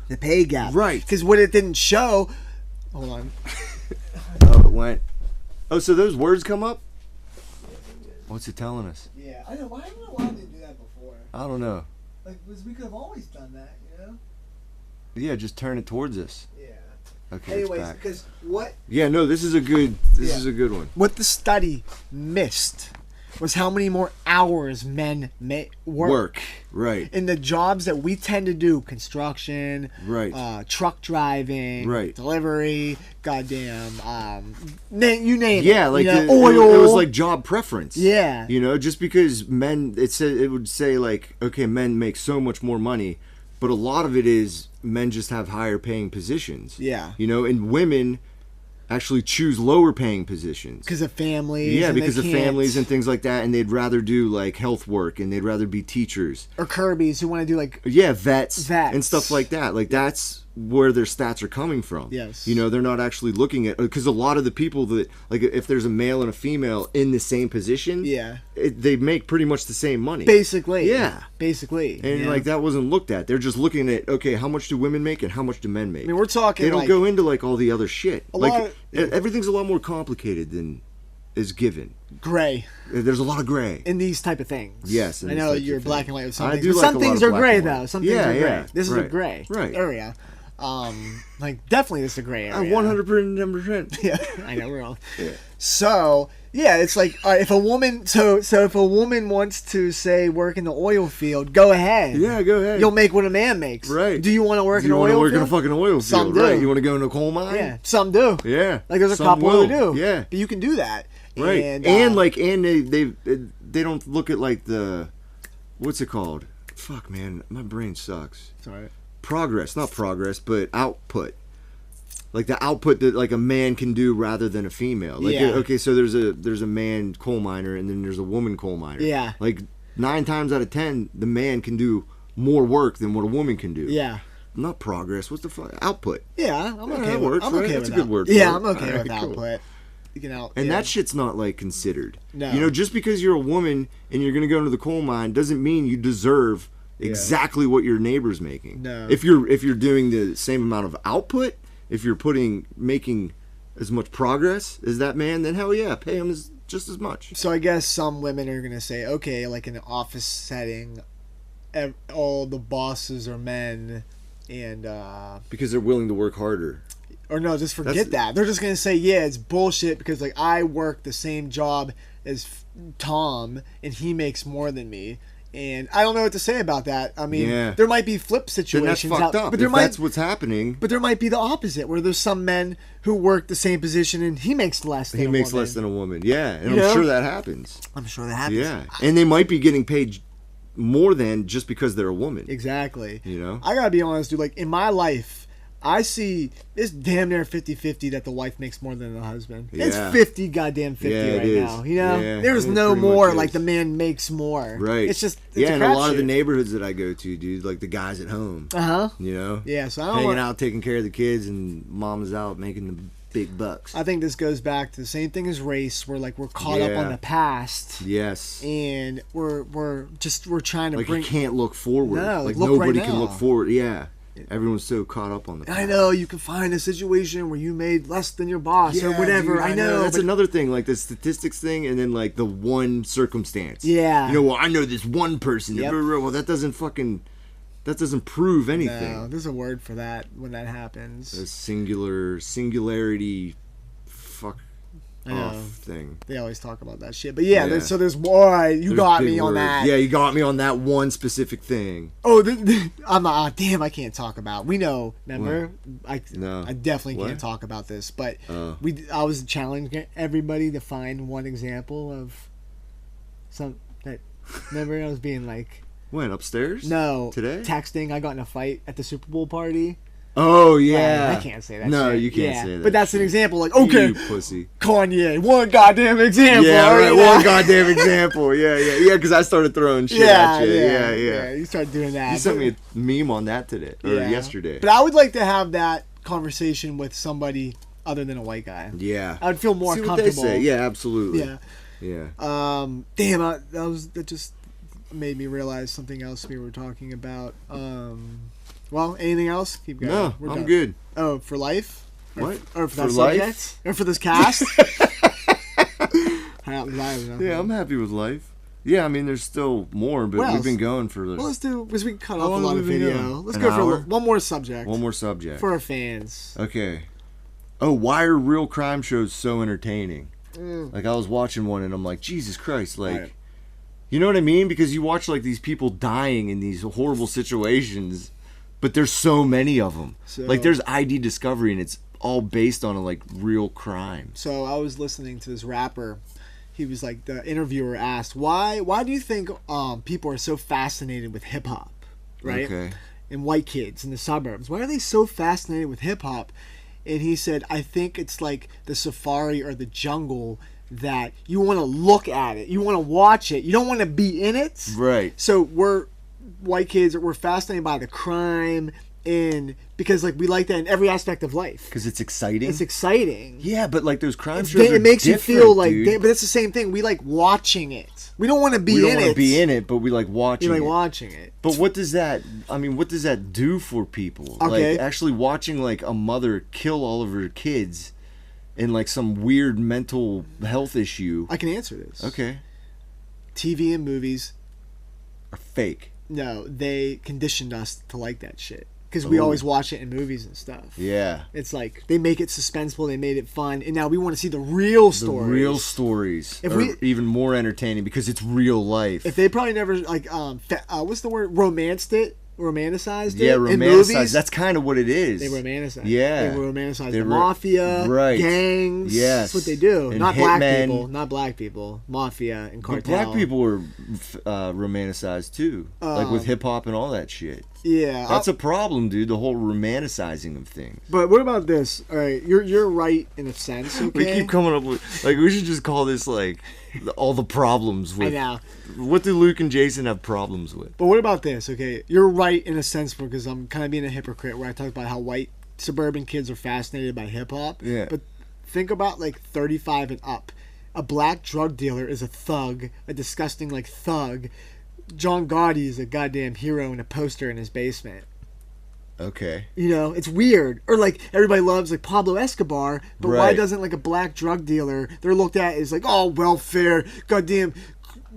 The pay gap. Right. Because what it didn't show... Hold on. Oh, it went... Oh, so those words come up? What's it telling us? Yeah, I know. Why didn't I do that before? I don't know. Like, we could have always done that, you know? Yeah, just turn it towards us. Yeah. Okay, Anyways, it's back. because what Yeah, no, this is a good one. the study missed was how many more hours men work. Right. In the jobs that we tend to do, construction, Right. truck driving, Right. delivery, goddamn, you name it. Yeah, like oil. it was like job preference. Yeah. You know, just because men, it would say like, okay, men make so much more money, but a lot of it is men just have higher paying positions. Yeah. You know, and women actually choose lower paying positions. Because of families. Yeah, and because of they can't- families and things like that, and they'd rather do like health work, and they'd rather be teachers. Or Kirby's who want to do like. Yeah, vets Vets. and stuff like that. Like that's where their stats are coming from. Yes. You know, they're not actually looking at, because a lot of the people that, like, if there's a male and a female in the same position, Yeah. they make pretty much the same money. Basically. Yeah. Basically. And yeah. like that wasn't looked at. They're just looking at, okay, how much do women make and how much do men make? I mean, we're talking. They don't like, go into like all the other shit. Like lot everything's a lot more complicated than is given. gray There's a lot of gray. in these type of things. Yes, in I these know types you're of black things. and white with some I things. do But like some a lot things of are black gray and white. though. Some things Yeah, are gray. yeah, This is a right, gray right. area. Like definitely this is a gray area. 100%. Yeah, I know we're all. Yeah. So yeah, it's like if a woman, so if a woman wants to say work in the oil field, go ahead. Yeah, go ahead. You'll make what a man makes. Right. Do you want to work Do in you an want to oil work field? in a fucking oil field? Some do. Right. You want to go in a coal mine? Yeah, some do. Yeah. Like there's a Some couple will. who do. Yeah. But you can do that. Right. And They don't look at like the, what's it called? Fuck, man, my brain sucks. Sorry. Progress, not progress, but output. Like the output that like a man can do rather than a female. Like Yeah. okay, so there's a man coal miner and then there's a woman coal miner. Yeah. Like 9 times out of 10, the man can do more work than what a woman can do. Yeah. Not progress. What's the fuck? Output. Yeah, I'm okay. that with, works, I'm right? okay That's with a good word for Yeah, it. I'm okay Alright, with cool. output. You know, And yeah. that shit's not like considered. No. You know, just because you're a woman and you're gonna go into the coal mine doesn't mean you deserve exactly what your neighbor's making. No. If you're doing the same amount of output, if you're making as much progress as that man, then hell yeah, pay him just as much. So I guess some women are gonna say, okay, like in an office setting, all the bosses are men, and Because they're willing to work harder. or no, just forget that. They're just gonna say, yeah, it's bullshit because like I work the same job as Tom and he makes more than me. And I don't know what to say about that. I mean, there might be flip Then that's situations fucked up. but there If might, that's what's happening. but there might be the opposite, where there's some men who work the same position and he makes less than He a makes woman. less than a woman. Yeah, and You I'm know? sure that happens. I'm sure that happens. Yeah, and they might be getting paid more than just because they're a woman. Exactly. You know? I gotta be honest, dude. Like in my life, I see it's damn near 50-50 that the wife makes more than the husband. It's Yeah. 50 goddamn 50 Yeah, it right is. now. You know, Yeah, there's it no pretty much more is. like the man makes more. Right. It's just it's and a lot of the crapshoot. neighborhoods that I go to, dude, like the guys at home. Uh-huh. You know? Yeah. So I don't Hanging want, out, taking care of the kids, and mom's out making the big bucks. I think this goes back to the same thing as race, where like we're caught up on Yeah. the past. Yes. And we're trying to Like bring. you can't look forward. No, like look right nobody can now. look forward. Yeah. Everyone's so caught up on the past. I know you can find a situation where you made less than your boss or Yeah, whatever. dude, I know. That's but another thing, like the statistics thing, and then like the one circumstance. Yeah. You know, well, I know this one person. Yep. Well, that doesn't prove anything. No, there's a word for that when that happens. A singularity, fuck I know. off thing. They always talk about that shit. But yeah, Yeah. there's more. You There's got big me on words. that. Yeah, you got me on that one specific thing. Oh, I'm damn. I can't talk about. We know. Remember, No. I definitely What? can't talk about this. But Oh. I was challenging everybody to find one example of some that. Remember, I was being like, When upstairs? no, Today? texting. I got in a fight at the Super Bowl party. Oh yeah. I can't say that. No, shit. you can't Yeah, say that. But that's an shit. example. Like, okay, You pussy. Kanye, one goddamn example. Yeah, right. you know? One goddamn example. Yeah. Because I started throwing shit at you. Yeah. You start doing that. You sent me a meme on that today or yesterday. But I would like to have that conversation with somebody other than a white guy. Yeah. I would feel more See comfortable. what they say. Yeah, absolutely. Yeah. Yeah. Damn. That just made me realize something else we were talking about. Well, anything else? Keep going. No, We're I'm done. good. Oh, for life? What? Or for For that life? subject? Or for this cast? I don't know. Yeah, I'm happy with life. Yeah, I mean, there's still more, but we've been going for... Well, let's do... Because we can cut How off a long lot have of we been video. going? Let's An go for hour? one more subject. One more subject. For our fans. Okay. Oh, why are real crime shows so entertaining? Like, I was watching one, and I'm like, Jesus Christ, like... Right. You know what I mean? Because you watch, like, these people dying in these horrible situations, but there's so many of them. So, like, there's ID discovery, and it's all based on, like, real crime. So I was listening to this rapper. He was like, the interviewer asked, why do you think people are so fascinated with hip hop, right? Okay. And white kids in the suburbs, why are they so fascinated with hip hop? And he said, I think it's like the safari or the jungle, that you want to look at it, you want to watch it, you don't want to be in it. Right. So white kids, we're fascinated by the crime, and because like we like that in every aspect of life. Because it's exciting. It's exciting. Yeah, but like those crime shows, it makes you feel like, dude. but it's the same thing. We like watching it. We don't want to be in it. We don't want to be in it, but we like watching it. We like watching it. But what does that? I mean, what does that do for people? Okay. Like actually watching like a mother kill all of her kids, in like some weird mental health issue. I can answer this. Okay. TV and movies Are fake. No, they conditioned us to like that shit. Because we always watch it in movies and stuff. Yeah. It's like, they make it suspenseful, they made it fun, and now we want to see the real stories. The real stories If are even more entertaining because it's real life. If they probably never, like, what's the word? Romanticized it? Yeah, in movies, romanticized. That's kind of what it is. They romanticize. Yeah. They romanticize the mafia, right. gangs. Yes. That's what they do. And Not black hitmen. people. Not black people. Mafia and cartel. But black people were romanticized too. Like with hip hop and all that shit. Yeah. That's a problem, dude. The whole romanticizing of things. But what about this? All right, you're right in a sense, okay? We keep coming up with... Like, we should just call this, like, all the problems with... I know. What do Luke and Jason have problems with? But what about this? Okay, you're right in a sense because I'm kind of being a hypocrite where I talk about how white suburban kids are fascinated by hip hop. Yeah. But think about like 35 and up. A black drug dealer is a thug, a disgusting like thug. John Gotti is a goddamn hero in a poster in his basement. Okay. You know, it's weird. Or like everybody loves like Pablo Escobar, but why Right. doesn't like a black drug dealer? They're looked at as like, oh, welfare, goddamn.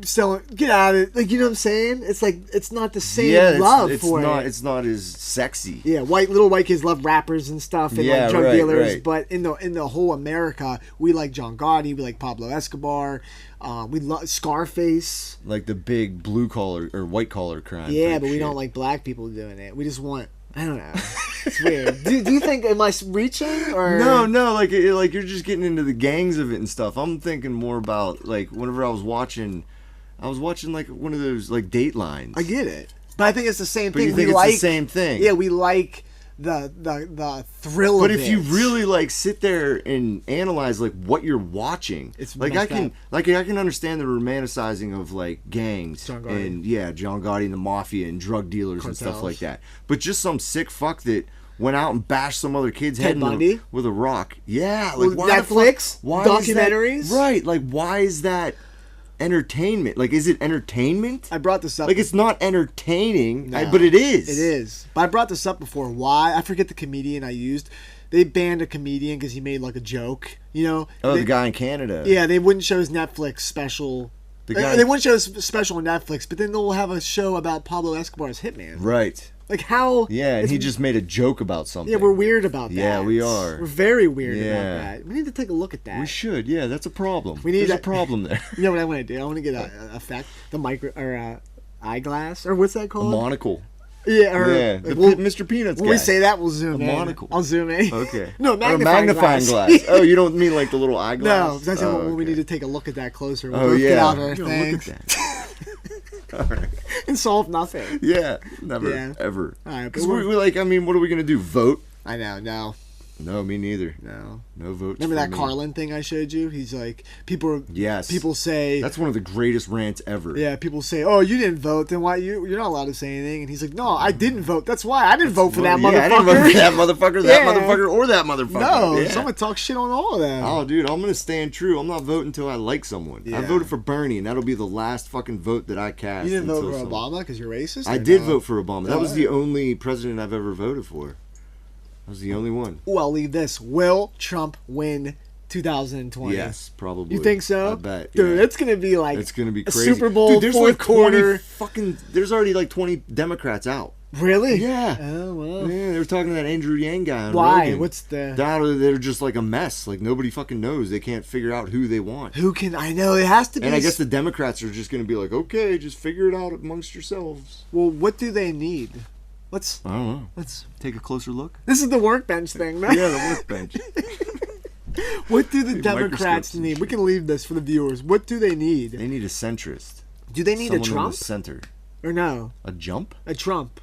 Selling, get out of it, like, you know what I'm saying? It's like it's not the same love it's for not, it. It's not as sexy. Yeah, little white kids love rappers and stuff and like drug right, dealers, right. but in the whole America, we like John Gotti, we like Pablo Escobar, we love Scarface. Like the big blue collar or white collar crime. Yeah, type but we shit. don't like black people doing it. We just want. I don't know. It's weird. Do you think am I reaching or No, like you're just getting into the gangs of it and stuff. I'm thinking more about like whenever I was watching like one of those like Datelines. I get it, but I think it's the same But thing. you think it's the same thing? Yeah, we like the thrill. But of if it. you really like sit there and analyze like what you're watching, It's like messed up. I can understand the romanticizing of like gangs John Gotti. and John Gotti and the mafia and drug dealers and stuff Cartels. like that. But just some sick fuck that went out and bashed some other kid's head Bundy? with a rock. Yeah, Well, like why the Netflix? fuck, why Documentaries? Is that, right? Like why is that entertainment? Like is it entertainment? I brought this up. Like it's not entertaining, No, but it is. It is. But I brought this up before. Why? I forget the comedian I used. They banned a comedian because he made like a joke. You know? Oh, They- the guy in Canada. Yeah, they wouldn't show his Netflix special. The guy- They wouldn't show his special on Netflix, but then they'll have a show about Pablo Escobar's hitman. Right. Like how? Yeah, and it's- he just made a joke about something. Yeah, we're weird about that. Yeah, we are. We're very weird Yeah. about that. We need to take a look at that. We should. Yeah, that's a problem. We need There's that- a problem there. You know what I want to do? I want to get a effect, the micro or eyeglass or what's that A called? monocle. Yeah, or Yeah, like, the we'll- Mr. Peanuts when guy. we say that, we'll zoom A in. monocle. I'll zoom in. Okay. No, Or a magnifying magnifying glass. Oh, you don't mean like the little eyeglass? No, that's oh, when we okay. need to take a look at that closer. We'll Oh both yeah. get out our Yo, things look at that. All right. and solve nothing. Yeah, never, Yeah. ever. All right, but Because we like, I mean, what are we gonna do? Vote? I know, no. No, me neither. No. No votes. Remember for that me. Carlin thing I showed you? He's like, people Yes. say, That's one of the greatest rants ever. yeah, people say, oh, you didn't vote, then why you're not allowed to say anything? And he's like, no, I didn't vote. That's why I didn't vote for that motherfucker. I didn't vote for that motherfucker, that Yeah. motherfucker, or that motherfucker. No, Yeah. someone talk shit on all of them. Oh, dude, I'm gonna stand true. I'm not voting until I like someone. I Yeah. voted for Bernie, and that'll be the last fucking vote that I cast. You didn't vote until for someone- Obama because you're racist? I or did no? vote for Obama. That Oh, was the alright. only president I've ever voted for. That was the only one. Ooh, I'll leave this. Will Trump win 2020. Yes, probably. You think so? I bet. Dude, yeah. it's gonna be like It's gonna be a crazy. Super Bowl Dude, there's fourth like 20 quarter. fucking. There's already like 20 Democrats out. Really? Yeah. Oh well. Yeah, they were talking to that Andrew Yang guy on Why? Rogan. What's the? They're just like a mess. Like nobody fucking knows. They can't figure out who they want. Who can? I know it has to be. And I guess the Democrats are just gonna be like, okay, just figure it out amongst yourselves. Well, what do they need? Let's. I don't know. Let's. Take a closer look. This is the workbench thing, man. Yeah, the workbench. What do the Big Democrats microscopes and need? We shit. can leave this for the viewers. What do they need? They need a centrist. Do they need Someone a Trump in the center. or no? A jump? A Trump.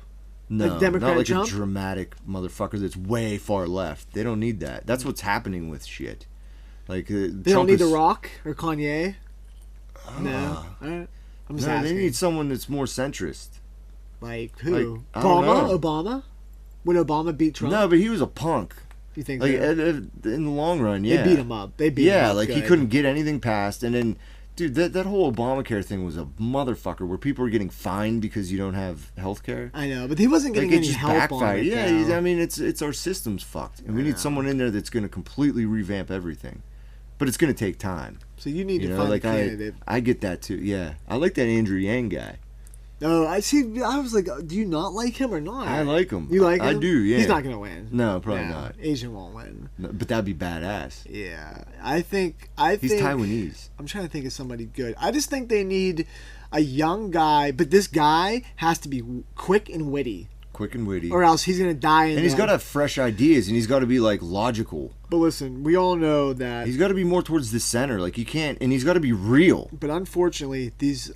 No, Democrat not like jump? a dramatic motherfucker that's way far left. They don't need that. That's what's happening with shit. Like They Trump don't need is, The Rock or Kanye. No. All right. I'm just No, asking. they need someone that's more centrist. Like who? Like, I don't know. Obama? Would Obama beat Trump? No, but he was a punk. You think Like so? in the long run, yeah. They beat him up. They beat him Yeah, up like he good. couldn't get anything passed, and then, dude, that whole Obamacare thing was a motherfucker. Where people were getting fined because you don't have health care. I know, but he wasn't getting Like it any just help on backfired. it. Yeah, though. I mean it's our system's fucked, and we need someone in there that's going to completely revamp everything. But it's going to take time. So you need You to know, find like a candidate. I get that too. Yeah, I like that Andrew Yang guy. Oh, I see. I was like, do you not like him or not? I like him. You like him? I do. Yeah. He's not gonna win. No, probably No, not. Asian won't win. No, but that'd be badass. Yeah, I think. He's Taiwanese. I'm trying to think of somebody good. I just think they need a young guy, but this guy has to be quick and witty, Quick and witty. or else he's gonna die. And he's got to have fresh ideas, and he's got to be like logical. But listen, we all know that. He's got to be more towards the center. Like you can't, and he's got to be real. But unfortunately, these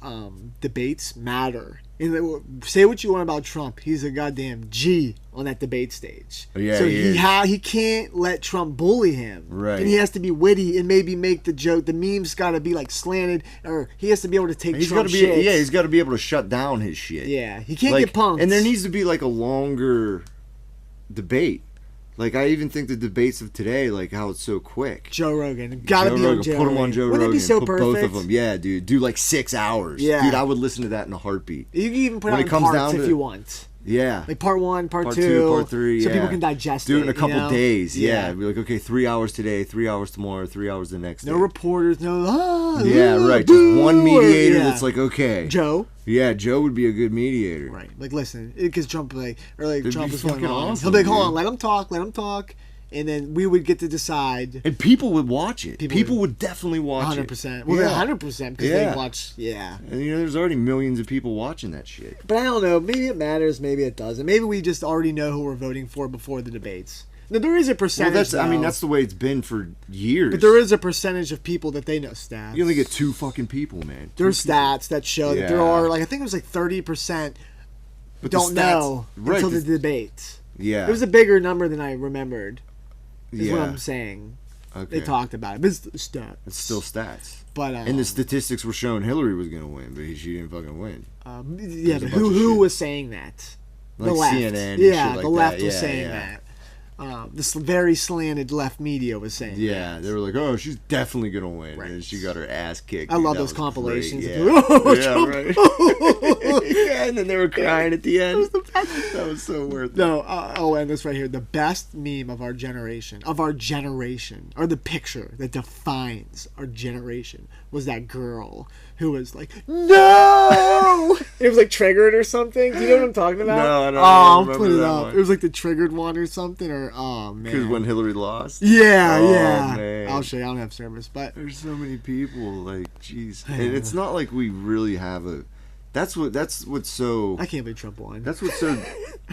debates matter. And say what you want about Trump, he's a goddamn G on that debate stage. Yeah, so he is. he can't let Trump bully him. Right. And he has to be witty and maybe make the joke. The meme's got to be like slanted, or he has to be able to take He's got Trump to be, shit. yeah, he's got to be able to shut down his shit. Yeah, he can't Like, get punked. And there needs to be like a longer debate. Like I even think the debates of today, like how it's so quick. Joe Rogan, gotta Joe be on Rogan, Joe put him Rogan. on Joe Wouldn't Rogan. it be so put perfect? both of them. Yeah, dude. Do like 6 hours. Yeah. Dude, I would listen to that in a heartbeat. You can even put When out it comes parts down if to- you want. Yeah. Like part 1, part Part 2, 2, part 3, so yeah. people can digest Do it in a you couple know? days. Yeah. Be like, okay, 3 hours today, 3 hours tomorrow, 3 hours the next No day. reporters, no. Yeah, right. boo, Just one mediator yeah. that's like, okay. Joe. Yeah, Joe would be a good mediator. Right. Like, listen, because Trump, like, or like That'd Trump be was going fucking on. awesome, He'll be like, hold dude. on, let him talk, and then we would get to decide. And people would watch it. People People would- would definitely watch 100%. it. Well, yeah. 100% because Yeah. they watch. Yeah. And you know, there's already millions of people watching that shit. But I don't know. Maybe it matters. Maybe it doesn't. Maybe we just already know who we're voting for before the debates. Now, there is a Well, percentage. I mean, though, that's the way it's been for years. But there is a percentage of people that they know stats. You only get 2 fucking people, man. There's stats that show that there Yeah. are, like, I think it was like 30% But the don't stats- know right, until the the- debate. Yeah. It was a bigger number than I remembered. Is yeah. what I'm saying. Okay. They talked about it. But it's stats. It's still stats. But And the statistics were showing Hillary was going to win, but she didn't fucking win. yeah, There's a but bunch of who shit. was saying that? Like the left. CNN and yeah, shit like the left that. was Yeah, saying yeah. that. This very slanted left media was saying Yeah, that. they were like, "Oh, she's definitely gonna win," Right. and she got her ass kicked. I dude. love That those was compilations. great, of Yeah, people, "Oh, yeah, Trump." right. Yeah, and then they were crying at the end. That was so worth it. No, I'll end this right here. The best meme of our generation, or the picture that defines our generation, was that girl who was like, "No!" It was like triggered or something. Do you know what I'm talking about? No, I don't I'll remember put it that up. one. It was like the triggered one or something, or oh man. Because when Hillary lost, Yeah, Oh, yeah. man. I'll show you. I don't have service, but there's so many people. Like, jeez, and it's not like we really have a. That's what's so. I can't believe Trump won. That's what's so.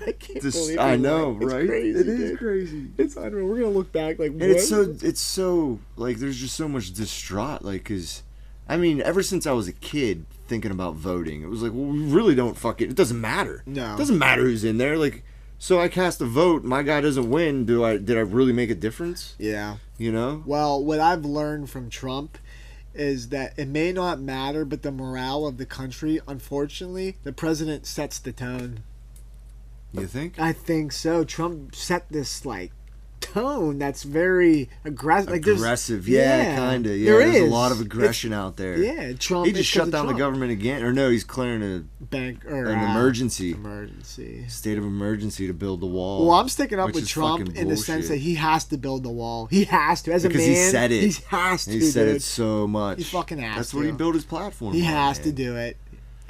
I can't Dis- believe I he know, won. It's right? Crazy, It is dude. crazy. It's unreal. We're gonna look back like. And what? it's so like there's just so much distraught, like, cause I mean, ever since I was a kid thinking about voting, it was like, well, we really don't it doesn't matter. No. It doesn't matter who's in there. Like, so I cast a vote, my guy doesn't win. Did I really make a difference? Yeah. You know? Well, what I've learned from Trump is that it may not matter, but the morale of the country, unfortunately, the president sets the tone. You think? I think so. Trump set this like tone that's very aggressive. Like Aggressive, kind of. Yeah, there's a lot of aggression out there. Yeah, Trump. He just shut down the government again, or no? He's declaring an emergency. State of emergency to build the wall. Well, I'm sticking up with Trump in the sense that he has to build the wall. He has to, as a man. Because he said it. He has to. He said it so much. He fucking has to. That's what he built his platform. He has to do it.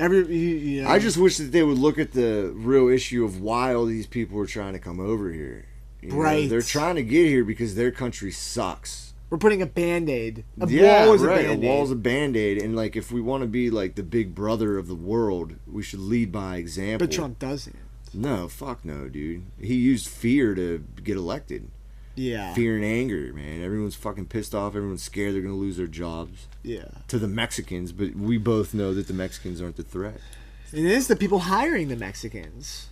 I just wish that they would look at the real issue of why all these people are trying to come over here. Right. They're trying to get here because their country sucks. We're putting a Band-Aid. A wall is a Band-Aid. A wall's a Band-Aid. And, like, if we want to be, like, the big brother of the world, we should lead by example. But Trump doesn't. No, fuck no, dude. He used fear to get elected. Yeah. Fear and anger, man. Everyone's fucking pissed off. Everyone's scared they're going to lose their jobs. Yeah. To the Mexicans, but we both know that the Mexicans aren't the threat. It is the people hiring the Mexicans.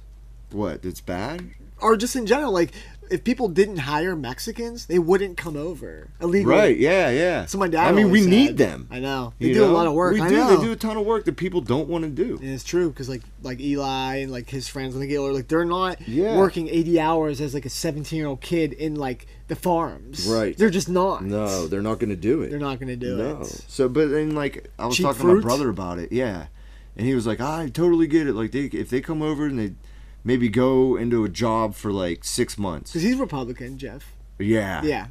What? It's bad? Or just in general, like, if people didn't hire Mexicans, they wouldn't come over illegally. Right? Yeah. So my dad. I mean, we need them. I know they do a lot of work. We do. They do a ton of work that people don't want to do. And it's true because like Eli and like his friends when they get older, like they're not working 80 hours as like a 17-year-old kid in like the farms. Right. They're just not. No, they're not going to do it. They're not going to do it. So, but then like I was talking to my brother about it. Yeah, and he was like, I totally get it. Like if they come over and they maybe go into a job for like 6 months. Because he's Republican, Jeff. Yeah.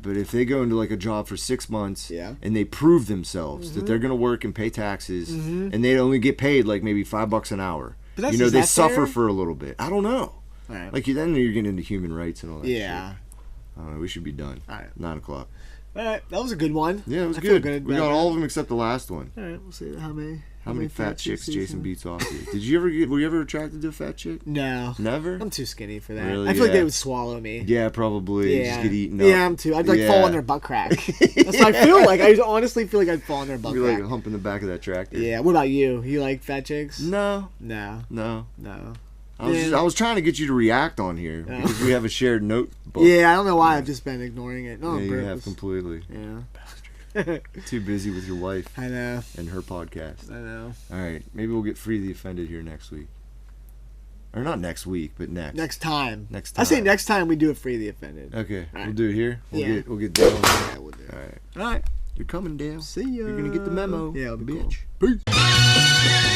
But if they go into like a job for 6 months and they prove themselves that they're going to work and pay taxes and they only get paid like maybe $5 an hour. But that's, they suffer for a little bit. I don't know. Right. Like then you're getting into human rights and all that shit. Yeah. I don't know. We should be done. All right. 9 o'clock. All right. That was a good one. Yeah, it was good. We got all of them except the last one. All right. We'll see how many fat chicks Jason beats off you? Were you ever attracted to a fat chick? No. Never? I'm too skinny for that. Really? I feel like they would swallow me. Yeah, probably. Yeah. Just get eaten up. Yeah, I'm too. I'd fall on their butt crack. That's what I feel like. I honestly feel like I'd fall on their butt crack. You're like humping the back of that tractor. Yeah. What about you? You like fat chicks? No. No. I was trying to get you to react on here because we have a shared notebook. Yeah, I don't know why I've just been ignoring it. No, you have completely. Yeah. Too busy with your wife. I know. And her podcast. I know. All right, maybe we'll get Free the Offended here next week. Or not next week, but next. Next time. I say next time we do a Free the Offended. Okay, we'll do it here. We'll get Dale. Yeah, we'll do it. All right. You're coming, Dale. See ya. You're gonna get the memo. Yeah, it'll be bitch. Cool. Peace.